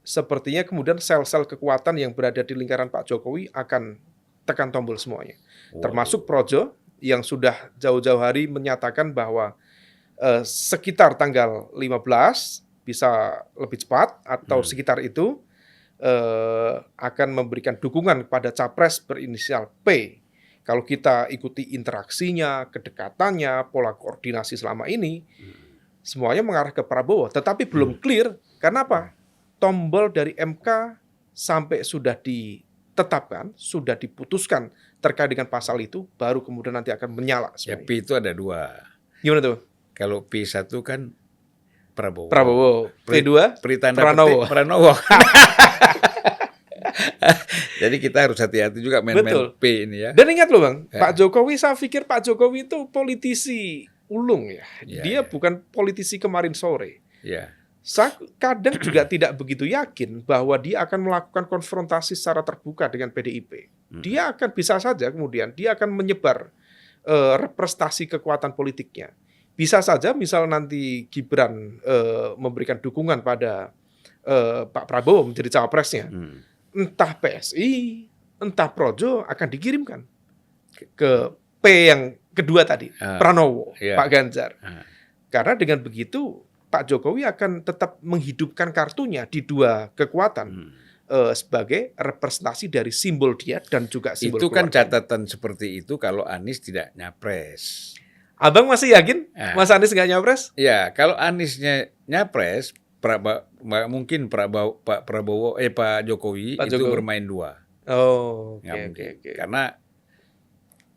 sepertinya kemudian sel-sel kekuatan yang berada di lingkaran Pak Jokowi akan tekan tombol semuanya. Termasuk Projo yang sudah jauh-jauh hari menyatakan bahwa sekitar tanggal 15 bisa lebih cepat atau sekitar itu akan memberikan dukungan kepada capres berinisial P. Kalau kita ikuti interaksinya, kedekatannya, pola koordinasi selama ini, semuanya mengarah ke Prabowo. Tetapi belum clear, karena apa? Tombol dari MK sampai sudah ditetapkan, sudah diputuskan terkait dengan pasal itu, baru kemudian nanti akan menyala. Ya, P itu ada 2. Gimana tuh? Kalau P1 kan Prabowo. P2 Pranowo. Jadi kita harus hati-hati juga main-main P ini ya. Dan ingat loh, Bang, Pak Jokowi, saya pikir Pak Jokowi itu politisi ulung ya. Dia bukan politisi kemarin sore. Saya kadang juga tidak begitu yakin bahwa dia akan melakukan konfrontasi secara terbuka dengan PDIP. Dia akan bisa saja kemudian dia akan menyebar representasi kekuatan politiknya. Bisa saja misal nanti Gibran memberikan dukungan pada Pak Prabowo menjadi cawapresnya. Entah PSI, entah Projo akan dikirimkan ke P yang kedua tadi, Pranowo, Pak Ganjar. Karena dengan begitu Pak Jokowi akan tetap menghidupkan kartunya di dua kekuatan sebagai representasi dari simbol dia dan juga simbol itu kan keluarga. Catatan seperti itu kalau Anies tidak nyapres. Abang masih yakin Mas Anies nggak nyapres? Ya, kalau Aniesnya nyapres, mungkin Pak Jokowi itu bermain 2. Oh, oke. Karena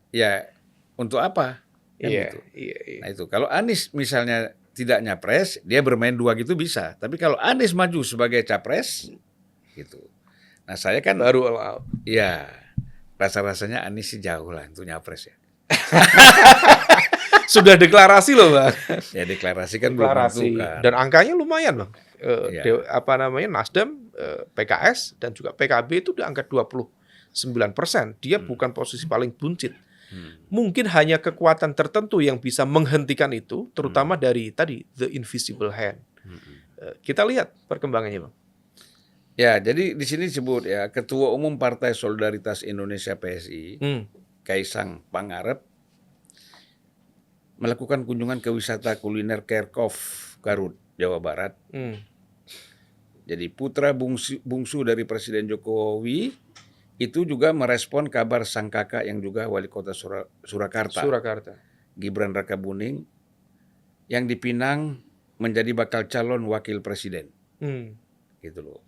ya untuk apa? Iya. Nah itu kalau Anies misalnya tidak nyapres, dia bermain 2 gitu bisa. Tapi kalau Anies maju sebagai capres, gitu. Nah saya kan baru all out. Ya, rasa-rasanya Anies sih jauh lah untuk nyapres ya. Sudah deklarasi loh Bang. Ya deklarasi kan belum menentukan. Dan angkanya lumayan Bang. Iya. Nasdem, PKS dan juga PKB itu di angka 29%. Dia bukan posisi paling buncit. Mungkin hanya kekuatan tertentu yang bisa menghentikan itu, terutama dari tadi the invisible hand. Kita lihat perkembangannya Bang. Ya, jadi di sini disebut ya Ketua Umum Partai Solidaritas Indonesia PSI, Kaisang Pangarep, melakukan kunjungan ke wisata kuliner Kerkhof, Garut, Jawa Barat. Jadi putra bungsu dari Presiden Jokowi itu juga merespon kabar sang kakak yang juga wali kota Surakarta, Gibran Rakabuming, yang dipinang menjadi bakal calon wakil presiden. Gitu loh.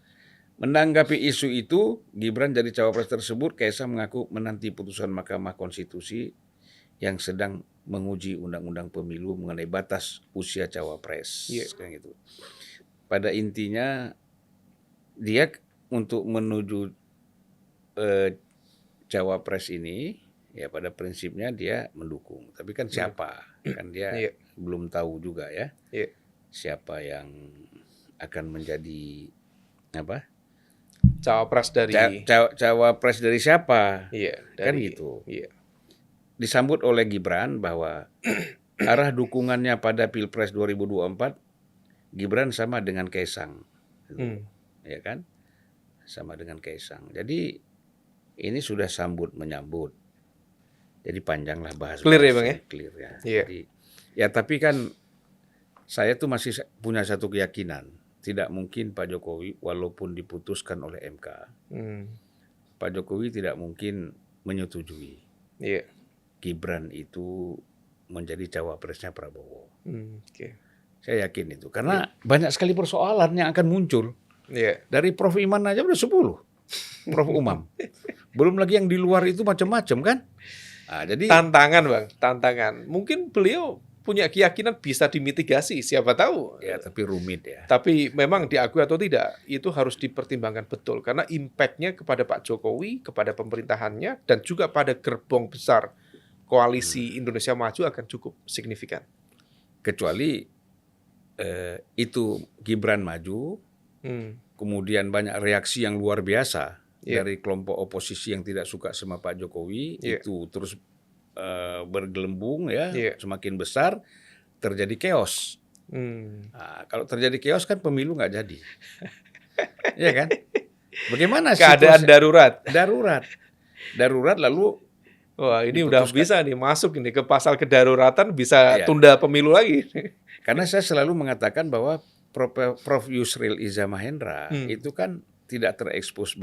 Menanggapi isu itu, Gibran jadi cawapres tersebut, Kaisang mengaku menanti putusan Mahkamah Konstitusi yang sedang menguji undang-undang pemilu mengenai batas usia cawapres. Kayak gitu. Pada intinya dia untuk menuju cawapres ini, ya pada prinsipnya dia mendukung. Tapi kan siapa? Kan dia belum tahu juga ya. Siapa yang akan menjadi apa? Cawapres dari cawapres dari siapa? Kan dari, gitu. Disambut oleh Gibran bahwa arah dukungannya pada Pilpres 2024 Gibran sama dengan Kaisang. Ya kan? Sama dengan Kaisang. Jadi ini sudah sambut menyambut. Jadi panjanglah bahas. Clear ya Bang ya? Clear ya. Jadi, ya tapi kan saya tuh masih punya satu keyakinan. Tidak mungkin Pak Jokowi walaupun diputuskan oleh MK. Pak Jokowi tidak mungkin menyetujui. Gibran itu menjadi cawapresnya Prabowo. Saya yakin itu. Karena banyak sekali persoalan yang akan muncul. Dari Prof. Iman aja udah 10. Prof. Umam. Belum lagi yang di luar itu macam-macam kan. Nah, jadi tantangan Bang, tantangan. Mungkin beliau punya keyakinan bisa dimitigasi, siapa tahu. Ya, tapi rumit ya. Tapi memang diakui atau tidak, itu harus dipertimbangkan betul. Karena impact-nya kepada Pak Jokowi, kepada pemerintahannya, dan juga pada gerbong besar koalisi Indonesia Maju akan cukup signifikan. Kecuali itu Gibran maju, kemudian banyak reaksi yang luar biasa dari kelompok oposisi yang tidak suka sama Pak Jokowi, itu terus bergelembung ya, semakin besar, terjadi chaos. Nah, kalau terjadi chaos kan pemilu nggak jadi, ya kan? Bagaimana keadaan darurat lalu wah ini udah bisa nih masuk ini ke pasal kedaruratan, bisa tunda pemilu lagi. Karena saya selalu mengatakan bahwa Prof. Yusril Iza Mahendra itu kan tidak terekspos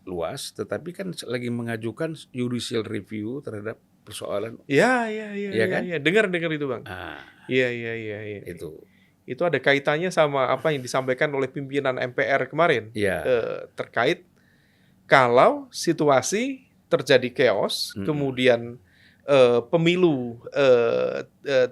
luas, tetapi kan lagi mengajukan judicial review terhadap persoalan. Iya kan? Dengar itu Bang. Iya. Itu ada kaitannya sama apa yang disampaikan oleh pimpinan MPR kemarin terkait kalau situasi terjadi chaos, kemudian pemilu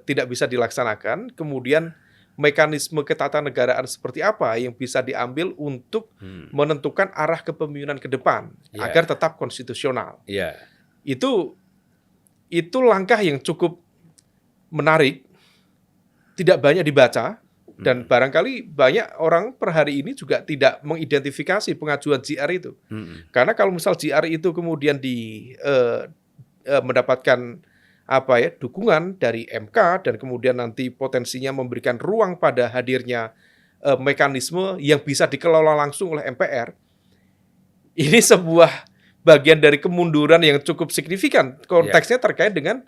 tidak bisa dilaksanakan, kemudian mekanisme ketatanegaraan seperti apa yang bisa diambil untuk menentukan arah kepemimpinan ke depan agar tetap konstitusional. Itu langkah yang cukup menarik, tidak banyak dibaca, dan barangkali banyak orang per hari ini juga tidak mengidentifikasi pengajuan JR itu. Karena kalau misal JR itu kemudian mendapatkan dukungan dari MK dan kemudian nanti potensinya memberikan ruang pada hadirnya mekanisme yang bisa dikelola langsung oleh MPR, ini sebuah bagian dari kemunduran yang cukup signifikan. Konteksnya terkait dengan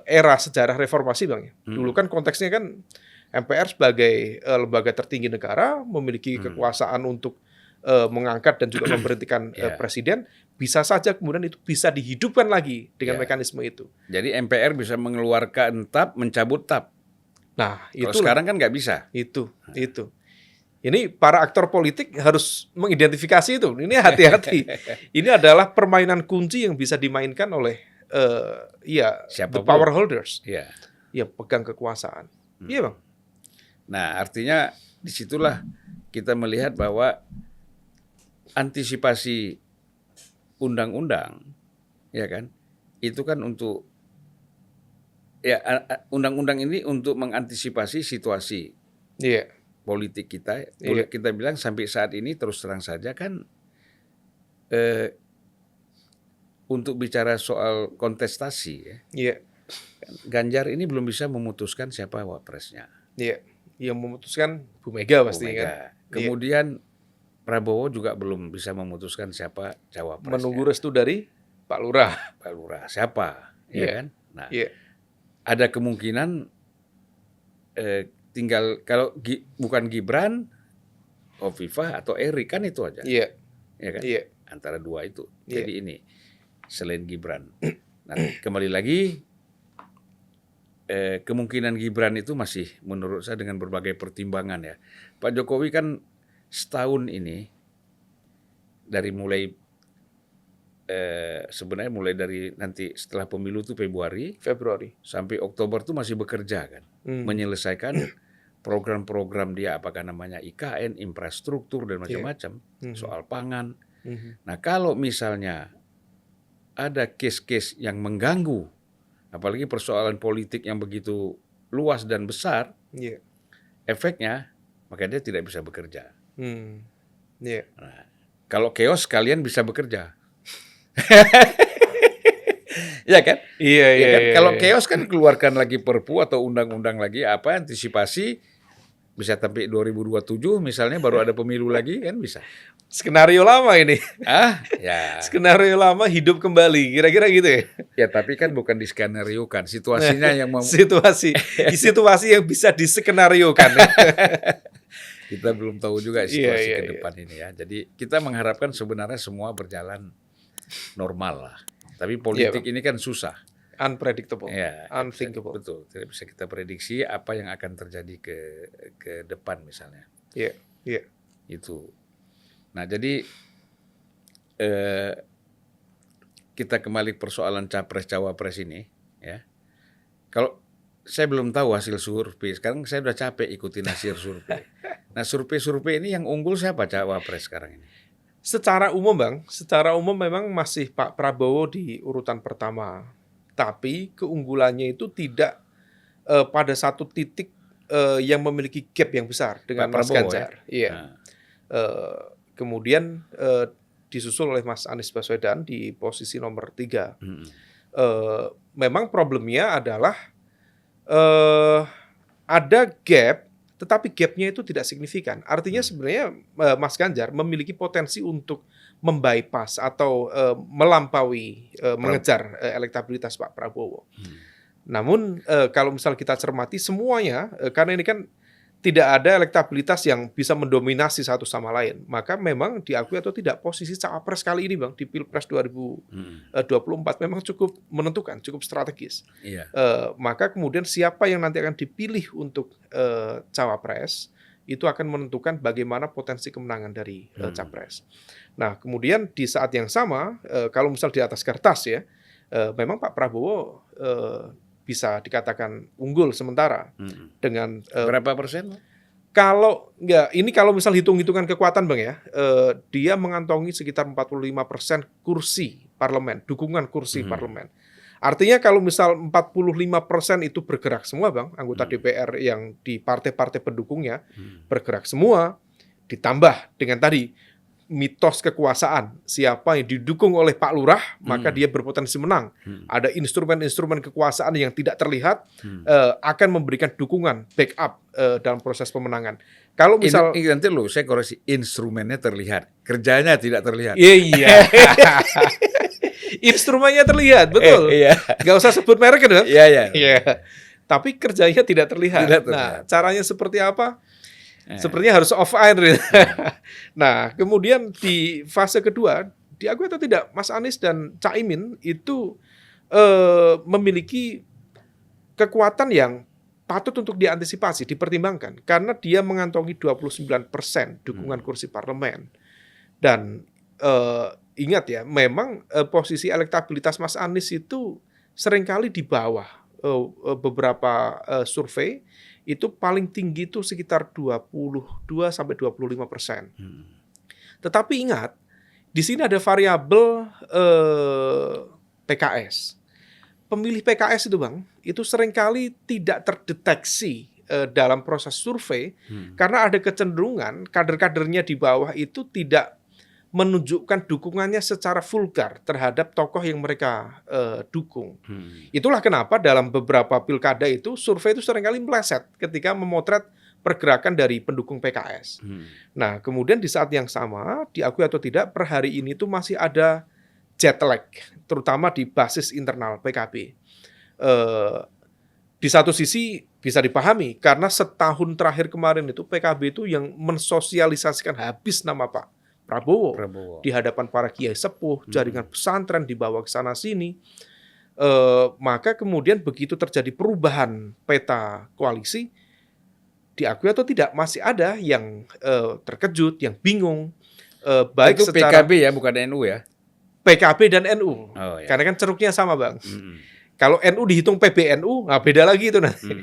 era sejarah reformasi Bang. Dulu kan konteksnya kan MPR sebagai lembaga tertinggi negara memiliki kekuasaan untuk mengangkat dan juga memberhentikan presiden, bisa saja kemudian itu bisa dihidupkan lagi dengan mekanisme itu. Jadi MPR bisa mengeluarkan TAP, mencabut TAP. Nah, itu sekarang kan nggak bisa. Itu. Ini para aktor politik harus mengidentifikasi itu. Ini hati-hati. Ini adalah permainan kunci yang bisa dimainkan oleh the power holders. Yang pegang kekuasaan. Iya Bang. Nah, artinya disitulah kita melihat bahwa antisipasi undang-undang ya kan? Itu kan untuk ya undang-undang ini untuk mengantisipasi situasi Iya. politik kita. Iya. Boleh kita bilang sampai saat ini terus terang saja kan eh, untuk bicara soal kontestasi ya. Iya. Ganjar ini belum bisa memutuskan siapa wapresnya. Iya. Yang memutuskan Bu Mega pasti Bu Mega. kan. Kemudian Prabowo juga belum bisa memutuskan siapa cawapresnya. Menunggu restu dari Pak Lurah. Pak Lurah siapa, ya Iya. kan? Nah, Iya. ada kemungkinan tinggal kalau bukan Gibran, Hovifah atau Erik kan itu aja. Iya. Ya kan? Iya. Antara dua itu. Iya. Jadi ini selain Gibran. Nah, kembali lagi kemungkinan Gibran itu masih menurut saya dengan berbagai pertimbangan ya. Pak Jokowi kan setahun ini dari mulai sebenarnya mulai dari nanti setelah pemilu itu Februari sampai Oktober tuh masih bekerja kan, menyelesaikan program-program dia, apakah namanya IKN, infrastruktur dan macam-macam, soal pangan. Nah kalau misalnya ada case-case yang mengganggu, apalagi persoalan politik yang begitu luas dan besar, efeknya maka dia tidak bisa bekerja. Nah, kalau chaos kalian bisa bekerja. Ya kan? Iya, ya kan? iya. Kalau chaos kan keluarkan lagi perpu atau undang-undang lagi apa antisipasi bisa sampai 2027 misalnya baru ada pemilu lagi kan bisa. Skenario lama ini. Ya. Skenario lama hidup kembali, kira-kira gitu ya. Ya tapi kan bukan diskenariokan, situasinya yang situasi yang bisa diskenariokan. Kita belum tahu juga situasi ke depan ini ya. Jadi kita mengharapkan sebenarnya semua berjalan normal lah. Tapi politik ini kan susah. Unpredictable. Ya, unthinkable. Betul. Tidak bisa kita prediksi apa yang akan terjadi ke depan misalnya. Iya. Itu. Nah jadi kita kembali persoalan capres cawapres ini ya. Kalau saya belum tahu hasil survei. Sekarang saya udah capek ikutin hasil survei. Nah survei ini yang unggul siapa cawapres sekarang ini? Secara umum memang masih Pak Prabowo di urutan pertama. Tapi keunggulannya itu tidak pada satu titik yang memiliki gap yang besar dengan Mas Ganjar. Ya? Iya. Nah. Kemudian disusul oleh Mas Anies Baswedan di posisi nomor 3. Memang problemnya adalah ada gap, tetapi gapnya itu tidak signifikan. Artinya sebenarnya Mas Ganjar memiliki potensi untuk membypass atau melampaui mengejar elektabilitas Pak Prabowo. Namun kalau misal kita cermati semuanya, karena ini kan tidak ada elektabilitas yang bisa mendominasi satu sama lain, maka memang diakui atau tidak posisi cawapres kali ini Bang di Pilpres 2024 memang cukup menentukan, cukup strategis. Iya. Maka kemudian siapa yang nanti akan dipilih untuk cawapres itu akan menentukan bagaimana potensi kemenangan dari capres. Nah kemudian di saat yang sama kalau misal di atas kertas ya memang Pak Prabowo bisa dikatakan unggul sementara dengan berapa persen? Kalau misal hitung-hitungan kekuatan Bang ya, dia mengantongi sekitar 45% kursi parlemen, dukungan kursi parlemen. Artinya kalau misal 45% itu bergerak semua Bang, anggota DPR yang di partai-partai pendukungnya bergerak semua, ditambah dengan tadi mitos kekuasaan, siapa yang didukung oleh Pak Lurah, maka dia berpotensi menang. Ada instrumen-instrumen kekuasaan yang tidak terlihat akan memberikan dukungan, backup dalam proses pemenangan. Kalau misal nanti saya koreksi, instrumennya terlihat, kerjanya tidak terlihat. Iya. Instrumennya terlihat, betul. Gak usah sebut merek kan? Iya. Tapi kerjanya tidak terlihat. Nah, caranya seperti apa? Sepertinya harus off air. Nah, kemudian di fase kedua, diakui atau tidak, Mas Anies dan Caimin itu memiliki kekuatan yang patut untuk diantisipasi, dipertimbangkan. Karena dia mengantongi 29% dukungan kursi parlemen. Dan ingat ya, memang posisi elektabilitas Mas Anies itu seringkali di bawah beberapa survei. Itu paling tinggi itu sekitar 22-25%. Tetapi ingat, di sini ada variabel PKS. Pemilih PKS itu Bang, itu seringkali tidak terdeteksi dalam proses survei karena ada kecenderungan kader-kadernya di bawah itu tidak menunjukkan dukungannya secara vulgar terhadap tokoh yang mereka dukung. Itulah kenapa dalam beberapa pilkada itu survei itu seringkali meleset ketika memotret pergerakan dari pendukung PKS. Nah, kemudian di saat yang sama, diakui atau tidak, per hari ini tuh masih ada jet lag, terutama di basis internal PKB. Di satu sisi bisa dipahami, karena setahun terakhir kemarin itu PKB itu yang mensosialisasikan habis nama Pak Prabowo. Di hadapan para kiai sepuh, jaringan pesantren dibawa ke sana-sini. Maka kemudian begitu terjadi perubahan peta koalisi, diakui atau tidak, masih ada yang terkejut, yang bingung. Baik itu secara PKB ya, bukan NU ya? PKB dan NU. Oh, ya. Karena kan ceruknya sama Bang. Kalau NU dihitung PBNU, nah beda lagi itu nanti.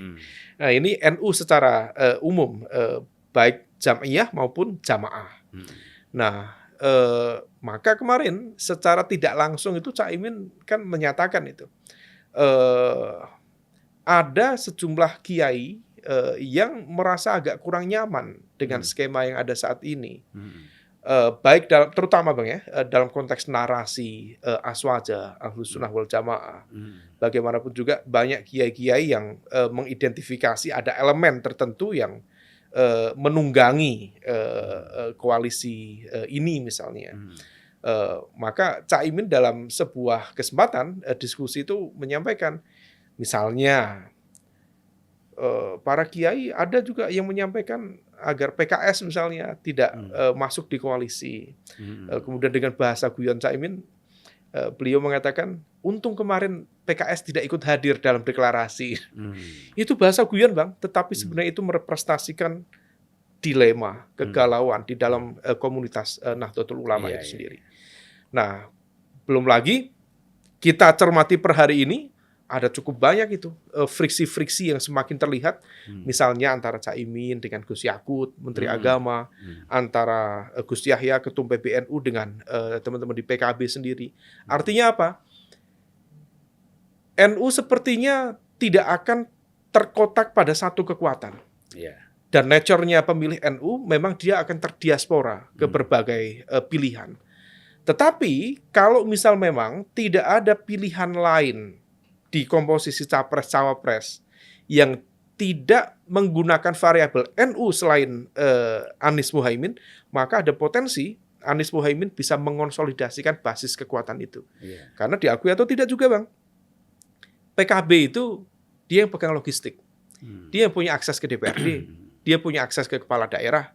Nah ini NU secara umum, baik jam'iyah maupun jamaah. Nah, maka kemarin secara tidak langsung itu Caimin kan menyatakan itu. Ada sejumlah kiai yang merasa agak kurang nyaman dengan skema yang ada saat ini. Baik terutama Bang ya, dalam konteks narasi aswaja, Ahlus Sunnah wal Jamaah. Bagaimanapun juga banyak kiai-kiai yang mengidentifikasi ada elemen tertentu yang menunggangi koalisi ini misalnya. Maka Caimin dalam sebuah kesempatan diskusi itu menyampaikan, misalnya para kiai ada juga yang menyampaikan agar PKS misalnya tidak masuk di koalisi. Kemudian dengan bahasa guyon Caimin, beliau mengatakan, untung kemarin PKS tidak ikut hadir dalam deklarasi. Itu bahasa guyon Bang, tetapi sebenarnya itu merepresentasikan dilema, kegalauan di dalam komunitas Nahdlatul Ulama itu sendiri. Nah, belum lagi kita cermati per hari ini, ada cukup banyak itu friksi-friksi yang semakin terlihat, misalnya antara Caimin dengan Gus Yakut, Menteri Agama, antara Gus Yahya, Ketum PBNU dengan teman-teman di PKB sendiri. Artinya apa? NU sepertinya tidak akan terkotak pada satu kekuatan. Dan nature-nya pemilih NU memang dia akan terdiaspora ke berbagai pilihan. Tetapi kalau misal memang tidak ada pilihan lain di komposisi capres-cawapres yang tidak menggunakan variabel NU selain Anies Muhaimin, maka ada potensi Anies Muhaimin bisa mengonsolidasikan basis kekuatan itu. Karena diakui atau tidak juga Bang, PKB itu dia yang pegang logistik, dia yang punya akses ke DPRD, dia punya akses ke kepala daerah,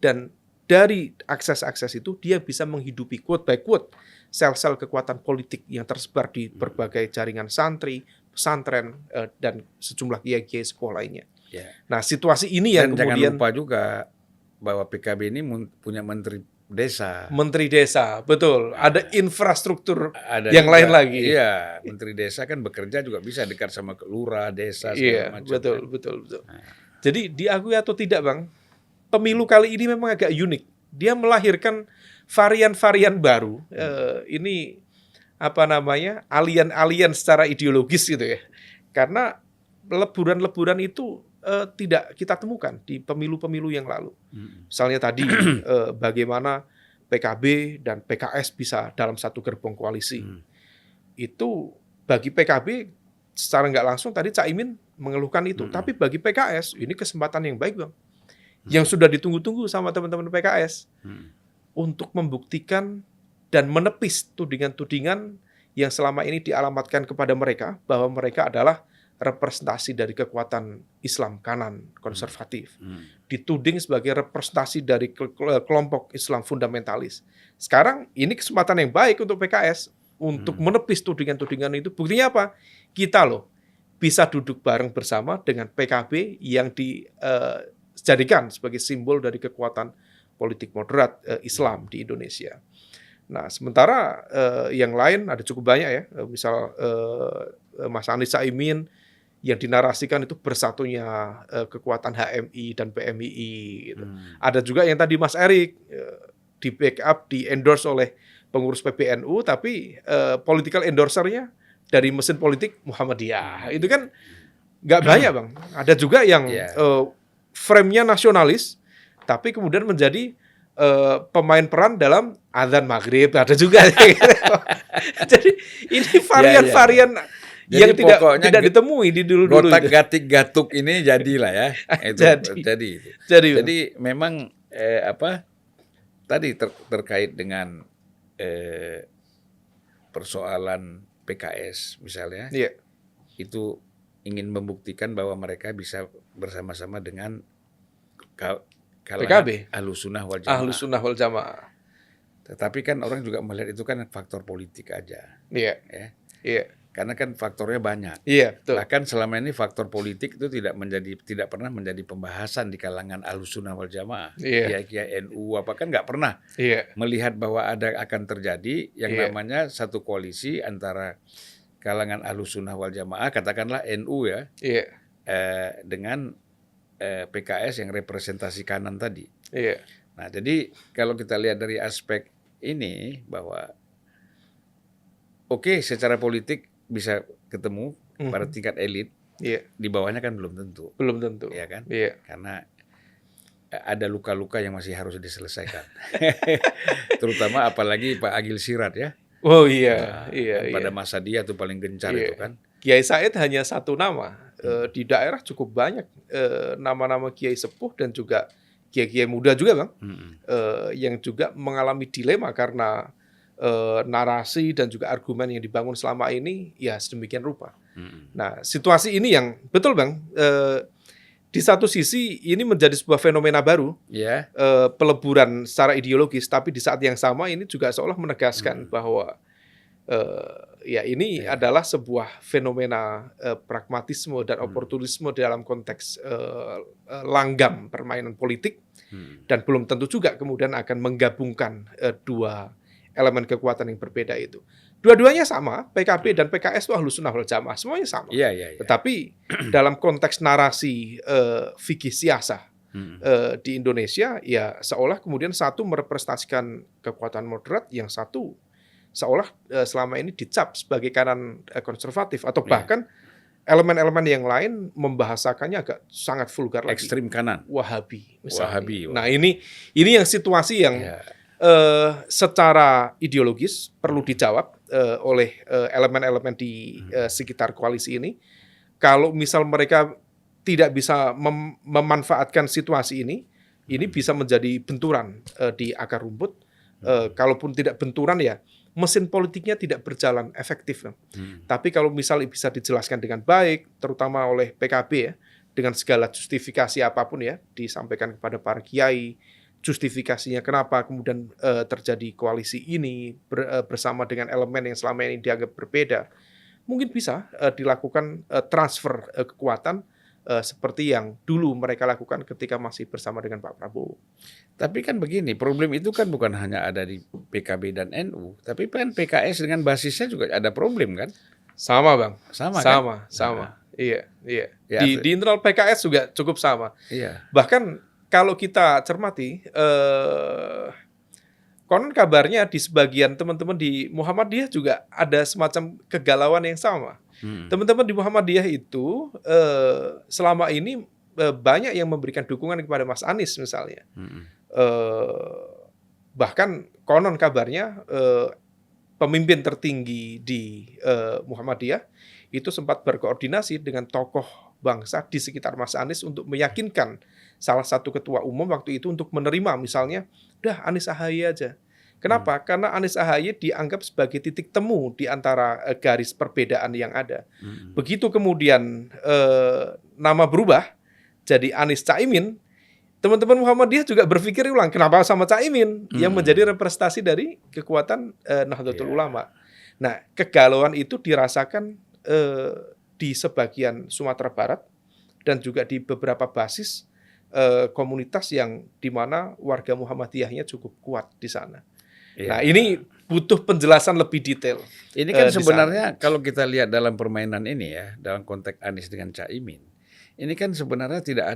dan dari akses-akses itu dia bisa menghidupi quote by quote sel-sel kekuatan politik yang tersebar di berbagai jaringan santri, pesantren, dan sejumlah kiai-kiai sekolah lainnya. Nah, situasi ini yang dan kemudian jangan lupa juga bahwa PKB ini punya menteri desa. Menteri desa, betul. Ada infrastruktur ada yang juga, lain lagi. Iya, menteri desa kan bekerja juga bisa dekat sama lurah, desa, segala macam. Betul. Jadi diakui atau tidak Bang, pemilu kali ini memang agak unik. Dia melahirkan varian-varian baru. Ini apa namanya, alien-alien secara ideologis gitu ya. Karena leburan-leburan itu tidak kita temukan di pemilu-pemilu yang lalu. Misalnya tadi bagaimana PKB dan PKS bisa dalam satu gerbong koalisi. Itu bagi PKB secara nggak langsung tadi Caimin mengeluhkan itu. Tapi bagi PKS ini kesempatan yang baik Bang. Yang sudah ditunggu-tunggu sama teman-teman PKS untuk membuktikan dan menepis tudingan-tudingan yang selama ini dialamatkan kepada mereka bahwa mereka adalah representasi dari kekuatan Islam kanan konservatif, dituding sebagai representasi dari kelompok Islam fundamentalis. Sekarang ini kesempatan yang baik untuk PKS untuk menepis tudingan-tudingan itu. Buktinya apa? Kita loh bisa duduk bareng bersama dengan PKB yang dijadikan sebagai simbol dari kekuatan politik moderat Islam di Indonesia. Nah, sementara yang lain ada cukup banyak ya, misal Mas Anies Caimin yang dinarasikan itu bersatunya kekuatan HMI dan PMII gitu. Ada juga yang tadi Mas Erik di backup, di endorse oleh pengurus PBNU, tapi political endorsernya dari mesin politik Muhammadiyah. Itu kan nggak banyak, Bang. Ada juga yang frame-nya nasionalis, tapi kemudian menjadi pemain peran dalam azan maghrib. Ada juga. Jadi ini varian-varian yang tidak ditemui di dulu-dulu. Gotak-gatik-gatuk ini jadilah ya. Jadi memang tadi terkait dengan persoalan PKS misalnya, itu ingin membuktikan bahwa mereka bisa bersama-sama dengan PKB, Ahlussunnah wal Jamaah. Tetapi kan orang juga melihat itu kan faktor politik aja. Karena kan faktornya banyak. Betul. Bahkan selama ini faktor politik itu tidak pernah menjadi pembahasan di kalangan Ahlussunnah wal Jamaah. Kiai NU kan nggak pernah melihat bahwa akan terjadi yang namanya satu koalisi antara kalangan Ahlussunnah wal Jamaah, katakanlah NU dengan PKS yang representasi kanan tadi. Nah, jadi kalau kita lihat dari aspek ini bahwa secara politik bisa ketemu pada tingkat elit, di bawahnya kan belum tentu. Ya kan? Karena ada luka-luka yang masih harus diselesaikan. Terutama apalagi Pak Agil Sirat ya. Oh pada masa dia tuh paling gencar itu kan. Kiai Said hanya satu nama. Di daerah cukup banyak nama-nama kiai sepuh dan juga kiai-kiai muda juga, Bang. Yang juga mengalami dilema karena narasi dan juga argumen yang dibangun selama ini sedemikian rupa. Nah, situasi ini yang betul, Bang, di satu sisi ini menjadi sebuah fenomena baru, peleburan secara ideologis, tapi di saat yang sama ini juga seolah menegaskan bahwa ini adalah sebuah fenomena pragmatisme dan oportunisme dalam konteks langgam permainan politik, dan belum tentu juga kemudian akan menggabungkan dua elemen kekuatan yang berbeda itu. Dua-duanya sama, PKB dan PKS itu Ahlussunnah wal Jamaah, semuanya sama. Tetapi dalam konteks narasi fikih siasah di Indonesia, seolah kemudian satu merepresentasikan kekuatan moderat, yang satu seolah selama ini dicap sebagai kanan konservatif, atau bahkan elemen-elemen yang lain membahasakannya agak sangat vulgar lagi. Ekstrim kanan. Wahabi misalnya. Nah, ini yang situasi yang secara ideologis perlu dijawab oleh elemen-elemen di sekitar koalisi ini. Kalau misal mereka tidak bisa memanfaatkan situasi ini bisa menjadi benturan di akar rumput. Kalaupun tidak benturan, mesin politiknya tidak berjalan efektif. Tapi kalau misalnya bisa dijelaskan dengan baik, terutama oleh PKB dengan segala justifikasi apapun disampaikan kepada para kiai, justifikasinya kenapa kemudian terjadi koalisi ini bersama dengan elemen yang selama ini dianggap berbeda, mungkin bisa dilakukan transfer kekuatan seperti yang dulu mereka lakukan ketika masih bersama dengan Pak Prabowo. Tapi kan begini, problem itu kan bukan hanya ada di PKB dan NU, tapi kan PKS dengan basisnya juga ada problem kan? Sama, Bang. Sama. Iya. Di internal PKS juga cukup sama. Bahkan kalau kita cermati, konon kabarnya di sebagian teman-teman di Muhammadiyah juga ada semacam kegalauan yang sama. Teman-teman di Muhammadiyah itu selama ini banyak yang memberikan dukungan kepada Mas Anies misalnya. Bahkan konon kabarnya pemimpin tertinggi di Muhammadiyah itu sempat berkoordinasi dengan tokoh bangsa di sekitar Mas Anies untuk meyakinkan salah satu ketua umum waktu itu untuk menerima misalnya, udah Anies Ahaye aja. Kenapa? Karena Anies Ahaye dianggap sebagai titik temu di antara garis perbedaan yang ada. Begitu kemudian nama berubah jadi Anies Caimin, teman-teman Muhammadiyah juga berpikir ulang, kenapa sama Caimin yang menjadi representasi dari kekuatan Nahdlatul Ulama. Nah, kegalauan itu dirasakan di sebagian Sumatera Barat dan juga di beberapa basis komunitas yang di mana warga Muhammadiyahnya cukup kuat di sana. Nah, ini butuh penjelasan lebih detail. Ini kan sebenarnya kalau kita lihat dalam permainan ini dalam konteks Anies dengan Caimin, ini kan sebenarnya tidak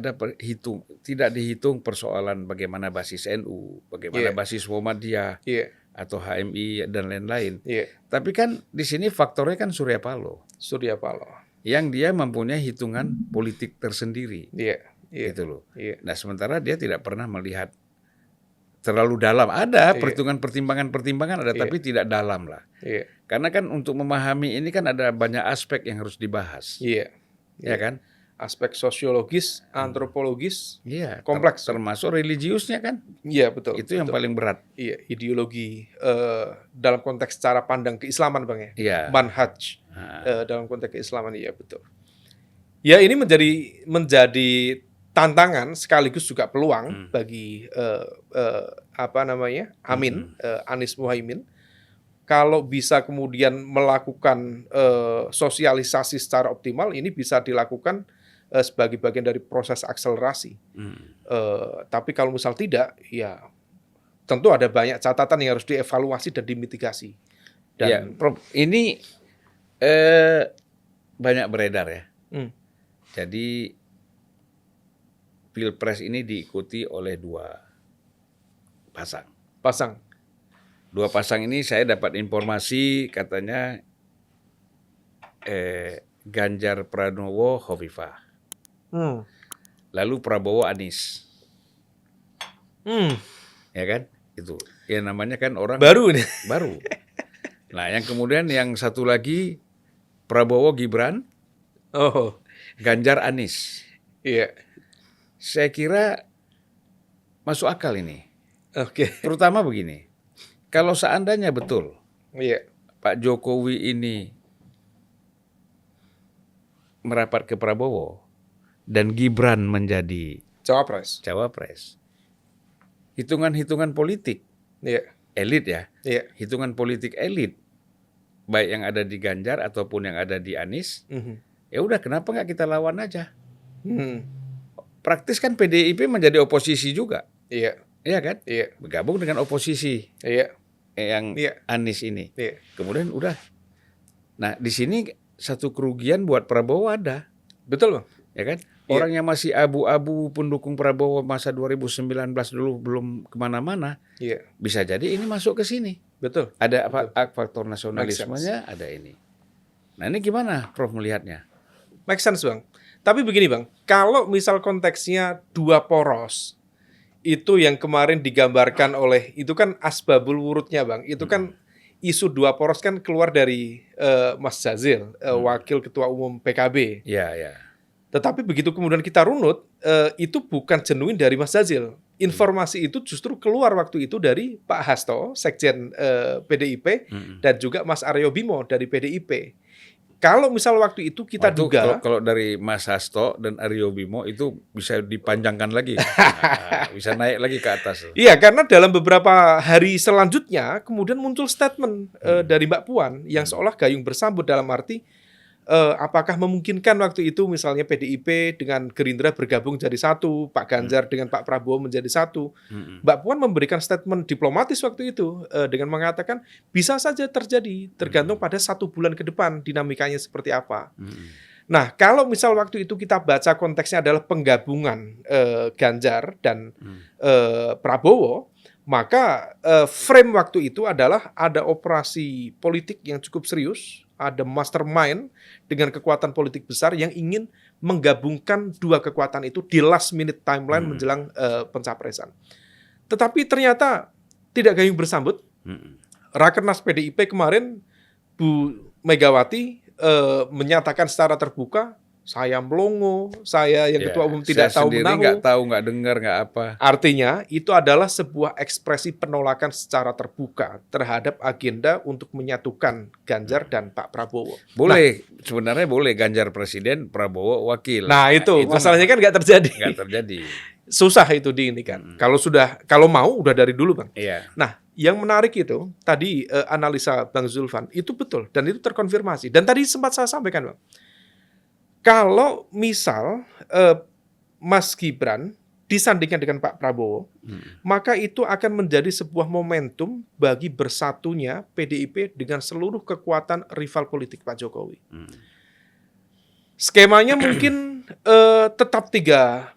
dihitung persoalan bagaimana basis NU, bagaimana basis Muhammadiyah atau HMI dan lain-lain. Iya. Tapi kan di sini faktornya kan Surya Paloh Surya Paloh. yang dia mempunyai hitungan politik tersendiri. Iya. Iya. Gitu loh. Iya. Nah, sementara dia tidak pernah melihat terlalu dalam. Ada Iya. pertimbangan-pertimbangan ada, Iya. tapi tidak dalam lah. Iya. Karena kan untuk memahami ini kan ada banyak aspek yang harus dibahas. Iya. Ya kan? Aspek sosiologis, antropologis, Iya, kompleks. termasuk religiusnya kan. Iya, betul. Itu yang betul. paling berat. Iya, ideologi dalam konteks cara pandang keislaman, Bang ya. Iya. Manhaj dalam konteks keislaman, iya betul. Ya, ini menjadi tantangan sekaligus juga peluang bagi Amin, Anies Muhaimin, kalau bisa kemudian melakukan sosialisasi secara optimal, ini bisa dilakukan sebagai bagian dari proses akselerasi. Tapi kalau misal tidak, ya tentu ada banyak catatan yang harus dievaluasi dan dimitigasi. Dan ya, Prof, ini banyak beredar ya. Jadi Pilpres ini diikuti oleh dua pasang. Dua pasang ini saya dapat informasi katanya Ganjar Pranowo Hovifah. Lalu Prabowo Anies. Ya kan? Itu. Ya namanya kan orang baru nih. Baru. Nah, yang kemudian yang satu lagi Prabowo Gibran. Oh, Ganjar Anies. iya. Saya kira masuk akal ini. Oke. Terutama begini. Kalau seandainya betul Iya. Pak Jokowi ini merapat ke Prabowo dan Gibran menjadi cawapres. Hitungan-hitungan politik elit ya. Iya. Hitungan politik elit baik yang ada di Ganjar ataupun yang ada di Anies. Ya udah, kenapa nggak kita lawan aja? Praktis kan PDIP menjadi oposisi juga. Iya. Iya kan? Iya. Bergabung dengan oposisi. Iya. Yang Anies ini. Iya. Kemudian udah. Nah, di sini satu kerugian buat Prabowo ada. Betul, Bang. Ya kan? Orang yang masih abu-abu pendukung Prabowo masa 2019 dulu belum kemana-mana. Iya. Bisa jadi ini masuk ke sini. Betul. Ada faktor nasionalismenya, ada ini. Nah, ini gimana Prof melihatnya? Make sense, Bang. Tapi begini, Bang. Kalau misal konteksnya dua poros, itu yang kemarin digambarkan oleh, itu kan asbabul wurudnya, Bang. Itu kan isu dua poros kan keluar dari Mas Jazil, Wakil Ketua Umum PKB. Iya, iya. Tetapi begitu kemudian kita runut, itu bukan genuin dari Mas Jazil. Informasi itu justru keluar waktu itu dari Pak Hasto, Sekjen PDIP, dan juga Mas Aryo Bimo dari PDIP. Kalau misal waktu itu kita duga, kalau dari Mas Hasto dan Aryo Bimo itu bisa dipanjangkan lagi, nah, bisa naik lagi ke atas. Iya, karena dalam beberapa hari selanjutnya kemudian muncul statement dari Mbak Puan yang seolah gayung bersambut, dalam arti apakah memungkinkan waktu itu misalnya PDIP dengan Gerindra bergabung jadi satu, Pak Ganjar dengan Pak Prabowo menjadi satu. Mbak Puan memberikan statement diplomatis waktu itu dengan mengatakan bisa saja terjadi, tergantung pada 1 bulan ke depan dinamikanya seperti apa. Nah, kalau misal waktu itu kita baca konteksnya adalah penggabungan Ganjar dan Prabowo, maka frame waktu itu adalah ada operasi politik yang cukup serius, ada mastermind dengan kekuatan politik besar yang ingin menggabungkan dua kekuatan itu di last minute timeline menjelang pencapresan. Tetapi ternyata tidak gayung bersambut. Rakernas PDIP kemarin Bu Megawati menyatakan secara terbuka, saya melongo, saya yang ketua umum tidak tahu menahu. Nggak tahu, nggak dengar, nggak apa. Artinya itu adalah sebuah ekspresi penolakan secara terbuka terhadap agenda untuk menyatukan Ganjar dan Pak Prabowo. Boleh, sebenarnya boleh Ganjar presiden, Prabowo wakil. Nah itu masalahnya kan nggak terjadi. Nggak terjadi. Susah itu diinikan. Kalau mau udah dari dulu, Bang. Iya. Nah, yang menarik itu tadi analisa Bang Zulfan itu betul dan itu terkonfirmasi. Dan tadi sempat saya sampaikan, Bang. Kalau misal Mas Gibran disandingkan dengan Pak Prabowo, maka itu akan menjadi sebuah momentum bagi bersatunya PDIP dengan seluruh kekuatan rival politik Pak Jokowi. Skemanya mungkin tetap tiga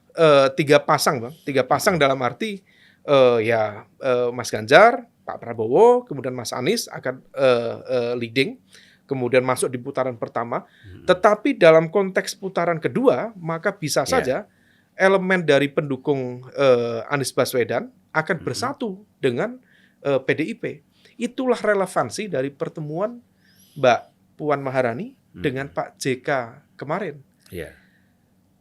pasang, Bang. 3 pasang dalam arti Mas Ganjar, Pak Prabowo, kemudian Mas Anies akan leading, kemudian masuk di putaran pertama. Tetapi dalam konteks putaran kedua, maka bisa saja elemen dari pendukung Anies Baswedan akan bersatu dengan PDIP. Itulah relevansi dari pertemuan Mbak Puan Maharani dengan Pak JK kemarin. Yeah.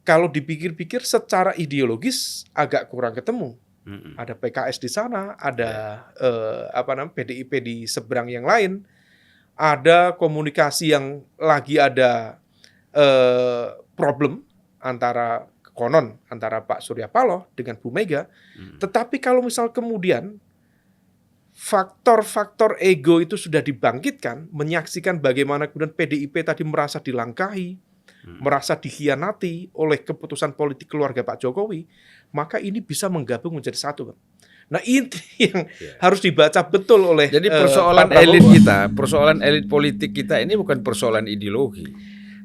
Kalau dipikir-pikir secara ideologis agak kurang ketemu. Ada PKS di sana, ada PDIP di seberang yang lain, ada komunikasi yang lagi ada problem antara Pak Surya Paloh dengan Bu Mega. Tetapi kalau misal kemudian faktor-faktor ego itu sudah dibangkitkan, menyaksikan bagaimana kemudian PDIP tadi merasa dilangkahi, merasa dikhianati oleh keputusan politik keluarga Pak Jokowi, maka ini bisa menggabung menjadi satu, Bang. Nah, ini yang harus dibaca betul oleh Jadi persoalan elit kita, persoalan elit politik kita ini bukan persoalan ideologi.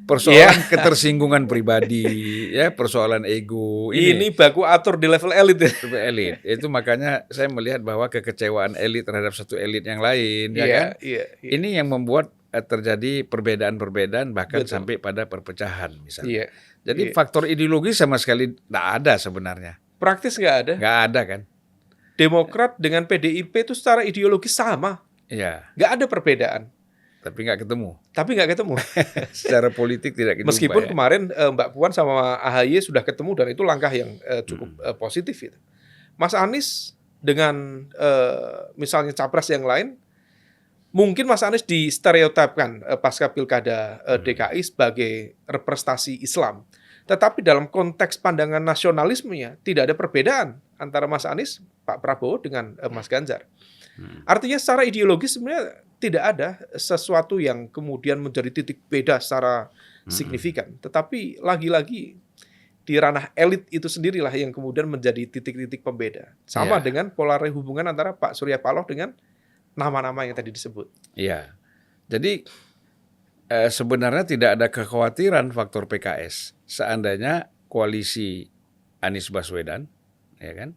Persoalan ketersinggungan pribadi, ya, persoalan ego. Ini baku atur di level elit. Elit. Itu makanya saya melihat bahwa kekecewaan elit terhadap satu elit yang lain, ya kan? Ini yang membuat terjadi perbedaan-perbedaan bahkan sampai pada perpecahan misalnya. Jadi faktor ideologi sama sekali tidak ada sebenarnya. Praktis nggak ada. Nggak ada kan. Demokrat dengan PDIP itu secara ideologi sama. Iya. Nggak ada perbedaan. Tapi nggak ketemu. Secara politik tidak ketemu. Meskipun kemarin Mbak Puan sama AHY sudah ketemu dan itu langkah yang cukup positif. Gitu. Mas Anies dengan misalnya capres yang lain, mungkin Mas Anies distereotipkan pasca pilkada DKI sebagai representasi Islam. Tetapi dalam konteks pandangan nasionalismenya tidak ada perbedaan antara Mas Anies, Pak Prabowo dengan Mas Ganjar. Artinya secara ideologis sebenarnya tidak ada sesuatu yang kemudian menjadi titik beda secara signifikan. Tetapi lagi-lagi di ranah elit itu sendirilah yang kemudian menjadi titik-titik pembeda. Sama dengan pola hubungan antara Pak Surya Paloh dengan nama-nama yang tadi disebut. Iya. Jadi sebenarnya tidak ada kekhawatiran faktor PKS. Seandainya koalisi Anies Baswedan, ya kan,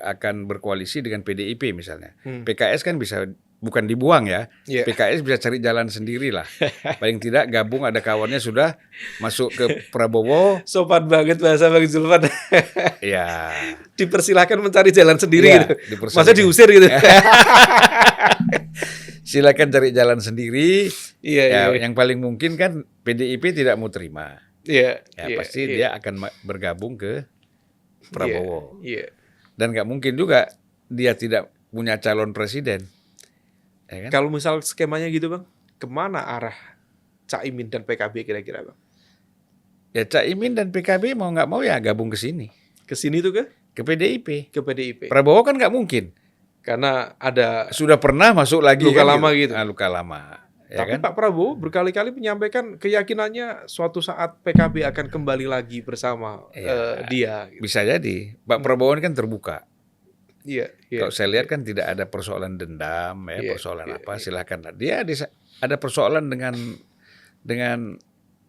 akan berkoalisi dengan PDIP misalnya. PKS kan bisa bukan dibuang ya. PKS bisa cari jalan sendiri lah. Paling tidak gabung, ada kawannya sudah masuk ke Prabowo. Sopan banget bahasa Bang Zulfan. Ya. Dipersilahkan mencari jalan sendiri gitu. Masa diusir gitu. Silakan cari jalan sendiri. Yang paling mungkin kan PDIP tidak mau terima. Pasti dia akan bergabung ke Prabowo. Dan nggak mungkin juga dia tidak punya calon presiden. Ya kan? Kalau misal skemanya gitu Bang, kemana arah Caimin dan PKB kira-kira Bang? Ya Caimin dan PKB mau nggak mau ya gabung ke sini. Ke sini tuh ke PDIP. Ke PDIP. Prabowo kan nggak mungkin. Karena ada sudah pernah masuk lagi luka lama gitu. Luka lama. Ya tapi kan? Pak Prabowo berkali-kali menyampaikan keyakinannya suatu saat PKB akan kembali lagi bersama dia. Gitu. Bisa jadi. Pak Prabowo ini kan terbuka. Kalau saya lihat kan tidak ada persoalan dendam, persoalan apa, silakan. Dia ada persoalan dengan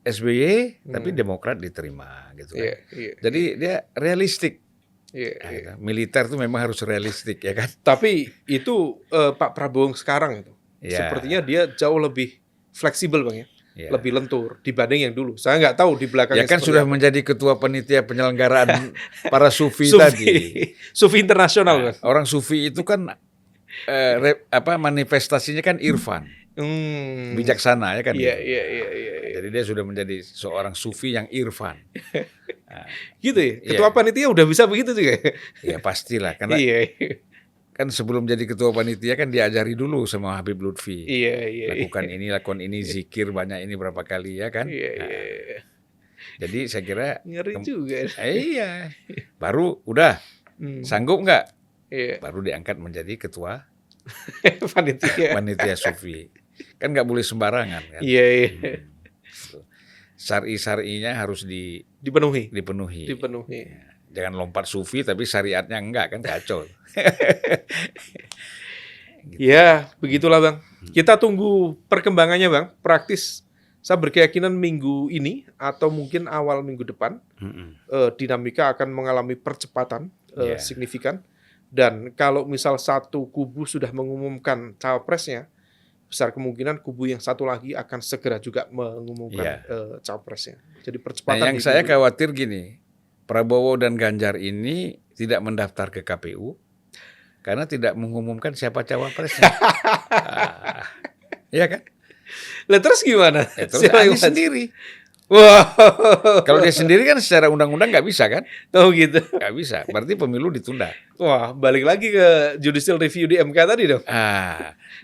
SBY, tapi Demokrat diterima, gitu kan. Jadi dia realistik. Gitu. Militer itu memang harus realistik, ya kan. Tapi itu Pak Prabowo sekarang itu. Sepertinya dia jauh lebih fleksibel Bang ya. Lebih lentur dibanding yang dulu. Saya nggak tahu di belakangnya. Ya kan sudah menjadi ketua panitia penyelenggaraan para sufi tadi. Sufi internasional kan. Orang sufi itu kan manifestasinya kan irfan. Bijaksana ya kan. Iya. Jadi dia sudah menjadi seorang sufi yang irfan. Gitu ya. Ketua panitia udah bisa begitu juga. Ya pastilah karena kan sebelum jadi ketua panitia kan diajari dulu sama Habib Lutfi. Lakukan ini, zikir banyak ini berapa kali ya kan. Jadi saya kira ngeri juga. Iya. Baru udah sanggup nggak? Baru diangkat menjadi ketua panitia sufi. Kan nggak boleh sembarangan kan. Syar'i-syar'inya harus dipenuhi. Jangan lompat sufi tapi syariatnya enggak kan kacau. Gitu. Ya, begitulah Bang. Kita tunggu perkembangannya Bang. Praktis saya berkeyakinan minggu ini atau mungkin awal minggu depan dinamika akan mengalami percepatan signifikan. Dan kalau misal satu kubu sudah mengumumkan cawapresnya, besar kemungkinan kubu yang satu lagi akan segera juga mengumumkan cawapresnya. Jadi percepatan. Nah, yang saya khawatir gini, Prabowo dan Ganjar ini tidak mendaftar ke KPU karena tidak mengumumkan siapa cawapresnya. Iya kan? Lah terus gimana? Ya, terus Anies sendiri. Wow. Kalau dia sendiri kan secara undang-undang nggak bisa kan? Oh gitu. Nggak bisa. Berarti pemilu ditunda. Wah, balik lagi ke judicial review di MK tadi dong.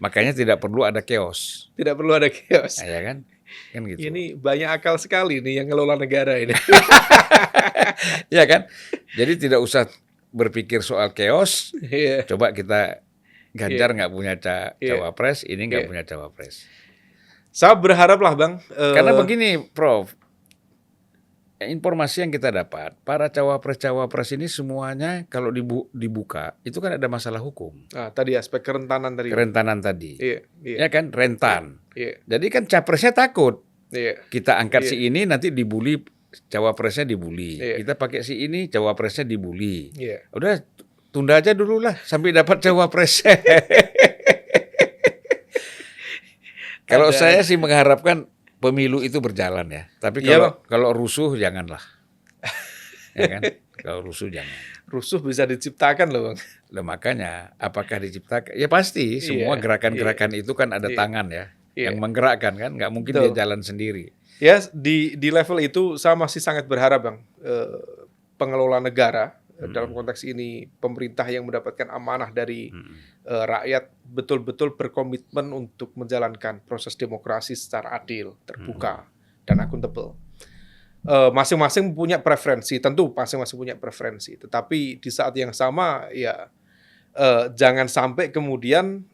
Makanya tidak perlu ada chaos. Tidak perlu ada chaos. Ya kan? Kan gitu. Ini banyak akal sekali nih yang ngelola negara ini. Ya kan? Jadi tidak usah berpikir soal chaos. Coba kita Ganjar nggak punya cawapres, ini nggak punya cawapres. Saya berharap lah Bang. Karena begini Prof, informasi yang kita dapat, para cawapres ini semuanya kalau dibuka, itu kan ada masalah hukum. Tadi aspek kerentanan tadi. Kerentanan tadi. Ya kan, rentan. Jadi kan capresnya takut. Kita angkat si ini, nanti dibully, cawapresnya dibully. Kita pakai si ini, cawapresnya dibully. Udah, tunda aja dulu lah, sampai dapat cawapresnya. Kalau saya sih mengharapkan pemilu itu berjalan ya. Tapi kalau rusuh janganlah. Ya kan? Kalau rusuh jangan. Rusuh bisa diciptakan loh Bang. Loh, makanya apakah diciptakan? Ya pasti semua gerakan-gerakan itu kan ada tangan ya. Yang menggerakkan kan. Nggak mungkin dia jalan sendiri. Ya di level itu saya masih sangat berharap Bang. Pengelola negara dalam konteks ini pemerintah yang mendapatkan amanah dari rakyat betul-betul berkomitmen untuk menjalankan proses demokrasi secara adil, terbuka, dan akuntabel. Masing-masing punya preferensi, tentu masing-masing punya preferensi. Tetapi di saat yang sama ya jangan sampai kemudian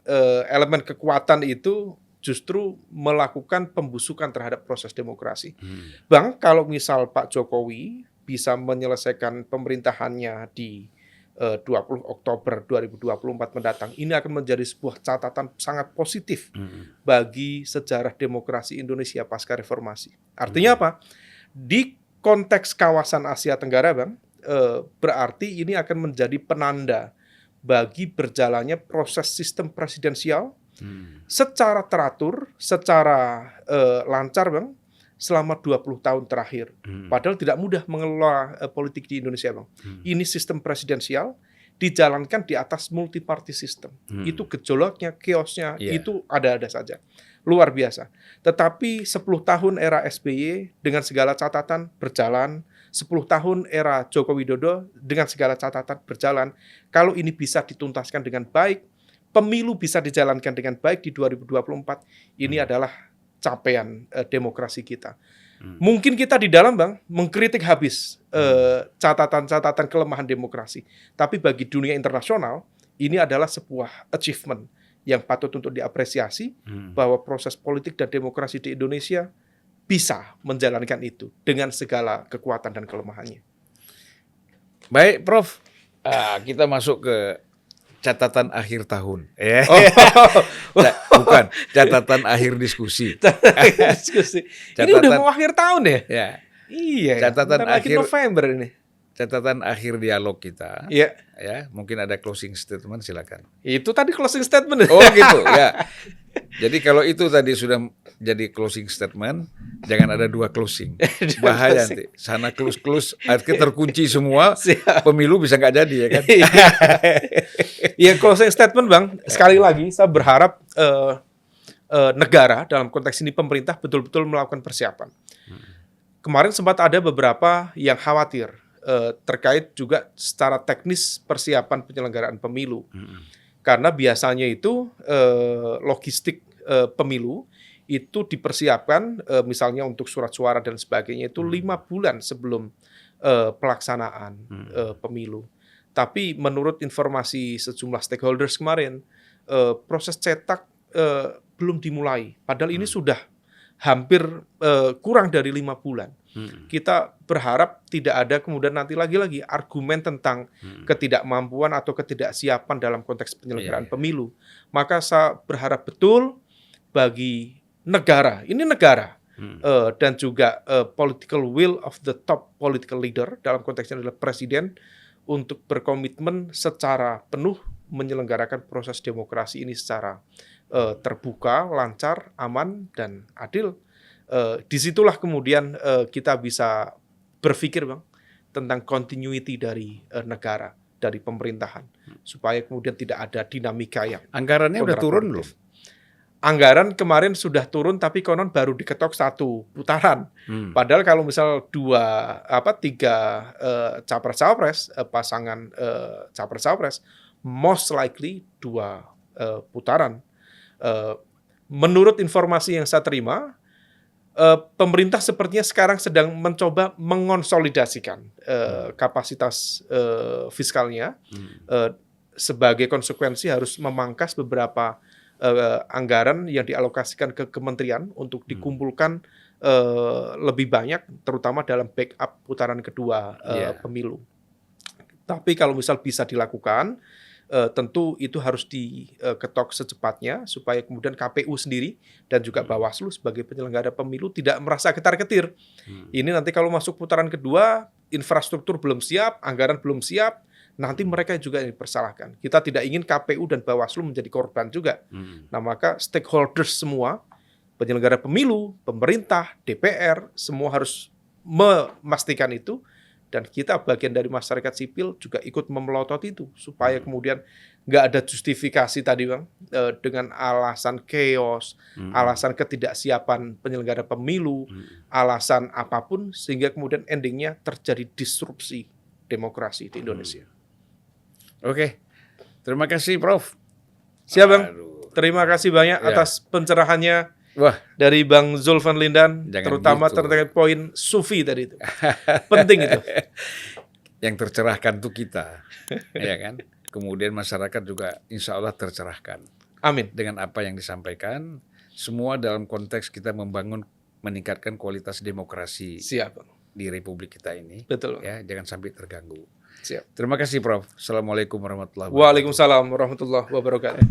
elemen kekuatan itu justru melakukan pembusukan terhadap proses demokrasi. Bang, kalau misal Pak Jokowi bisa menyelesaikan pemerintahannya di 20 Oktober 2024 mendatang, ini akan menjadi sebuah catatan sangat positif bagi sejarah demokrasi Indonesia pasca reformasi. Artinya apa? Di konteks kawasan Asia Tenggara, Bang, berarti ini akan menjadi penanda bagi berjalannya proses sistem presidensial secara teratur, secara lancar, Bang, selama 20 tahun terakhir. Padahal tidak mudah mengelola politik di Indonesia, Bang. Ini sistem presidensial dijalankan di atas multi-party system. Itu gejolaknya, chaosnya, itu ada-ada saja. Luar biasa. Tetapi 10 tahun era SBY dengan segala catatan berjalan, 10 tahun era Joko Widodo dengan segala catatan berjalan. Kalau ini bisa dituntaskan dengan baik, pemilu bisa dijalankan dengan baik di 2024, ini adalah capaian demokrasi kita. Mungkin kita di dalam, Bang, mengkritik habis catatan-catatan kelemahan demokrasi. Tapi bagi dunia internasional, ini adalah sebuah achievement yang patut untuk diapresiasi, bahwa proses politik dan demokrasi di Indonesia bisa menjalankan itu dengan segala kekuatan dan kelemahannya. Baik, Prof. Kita masuk ke catatan akhir tahun. Bukan, catatan akhir diskusi. Ini udah mau akhir tahun ya? Ya. Iya. Catatan akhir November ini. Catatan akhir dialog kita. Iya. Ya, mungkin ada closing statement, silakan. Itu tadi closing statement. Oh gitu, ya. Jadi kalau itu tadi sudah jadi closing statement, jangan ada dua closing. Bahaya nanti. Sana close, akhirnya terkunci semua, pemilu bisa nggak jadi ya kan? Iya, closing statement, Bang. Sekali lagi saya berharap negara, dalam konteks ini pemerintah, betul-betul melakukan persiapan. Kemarin sempat ada beberapa yang khawatir terkait juga secara teknis persiapan penyelenggaraan pemilu. Karena biasanya itu logistik pemilu itu dipersiapkan misalnya untuk surat suara dan sebagainya itu 5 bulan sebelum pelaksanaan pemilu. Tapi menurut informasi sejumlah stakeholders kemarin, proses cetak belum dimulai. Padahal ini sudah hampir kurang dari 5 bulan. Kita berharap tidak ada kemudian nanti lagi-lagi argumen tentang ketidakmampuan atau ketidaksiapan dalam konteks penyelenggaraan pemilu. Maka saya berharap betul bagi negara, ini negara, dan juga political will of the top political leader, dalam konteks ini adalah presiden, untuk berkomitmen secara penuh menyelenggarakan proses demokrasi ini secara terbuka, lancar, aman, dan adil. Disitulah kemudian kita bisa berpikir, Bang, tentang continuity dari negara, dari pemerintahan, supaya kemudian tidak ada dinamika yang Anggarannya udah turun belum? Anggaran kemarin sudah turun, tapi konon baru diketok 1 putaran. Padahal kalau misal 3 capres-cawapres, pasangan capres-cawapres, most likely 2 putaran. Menurut informasi yang saya terima, pemerintah sepertinya sekarang sedang mencoba mengonsolidasikan kapasitas fiskalnya. Sebagai konsekuensi harus memangkas beberapa anggaran yang dialokasikan ke kementerian untuk dikumpulkan lebih banyak, terutama dalam backup putaran kedua pemilu. Tapi kalau misal bisa dilakukan, tentu itu harus diketok secepatnya supaya kemudian KPU sendiri dan juga Bawaslu sebagai penyelenggara pemilu tidak merasa ketar-ketir. Ini nanti kalau masuk putaran kedua, infrastruktur belum siap, anggaran belum siap, nanti mereka juga yang dipersalahkan. Kita tidak ingin KPU dan Bawaslu menjadi korban juga. Nah, maka stakeholders semua, penyelenggara pemilu, pemerintah, DPR, semua harus memastikan itu. Dan kita bagian dari masyarakat sipil juga ikut memelotot itu. Supaya kemudian nggak ada justifikasi tadi, Bang, dengan alasan chaos, alasan ketidaksiapan penyelenggara pemilu, alasan apapun, sehingga kemudian endingnya terjadi disrupsi demokrasi di Indonesia. Oke, terima kasih Prof. Siap, Bang. Terima kasih banyak atas pencerahannya dari Bang Zulfan Lindan, terutama terkait poin sufi tadi itu. Penting itu. Yang tercerahkan itu kita, ya kan? Kemudian masyarakat juga insya Allah tercerahkan. Amin. Dengan apa yang disampaikan, semua dalam konteks kita membangun, meningkatkan kualitas demokrasi. Siap, Bang. Di Republik kita ini. Betul. Ya, jangan sampai terganggu. Siap. Terima kasih Prof. Assalamualaikum warahmatullahi wabarakatuh. Waalaikumsalam warahmatullahi wabarakatuh.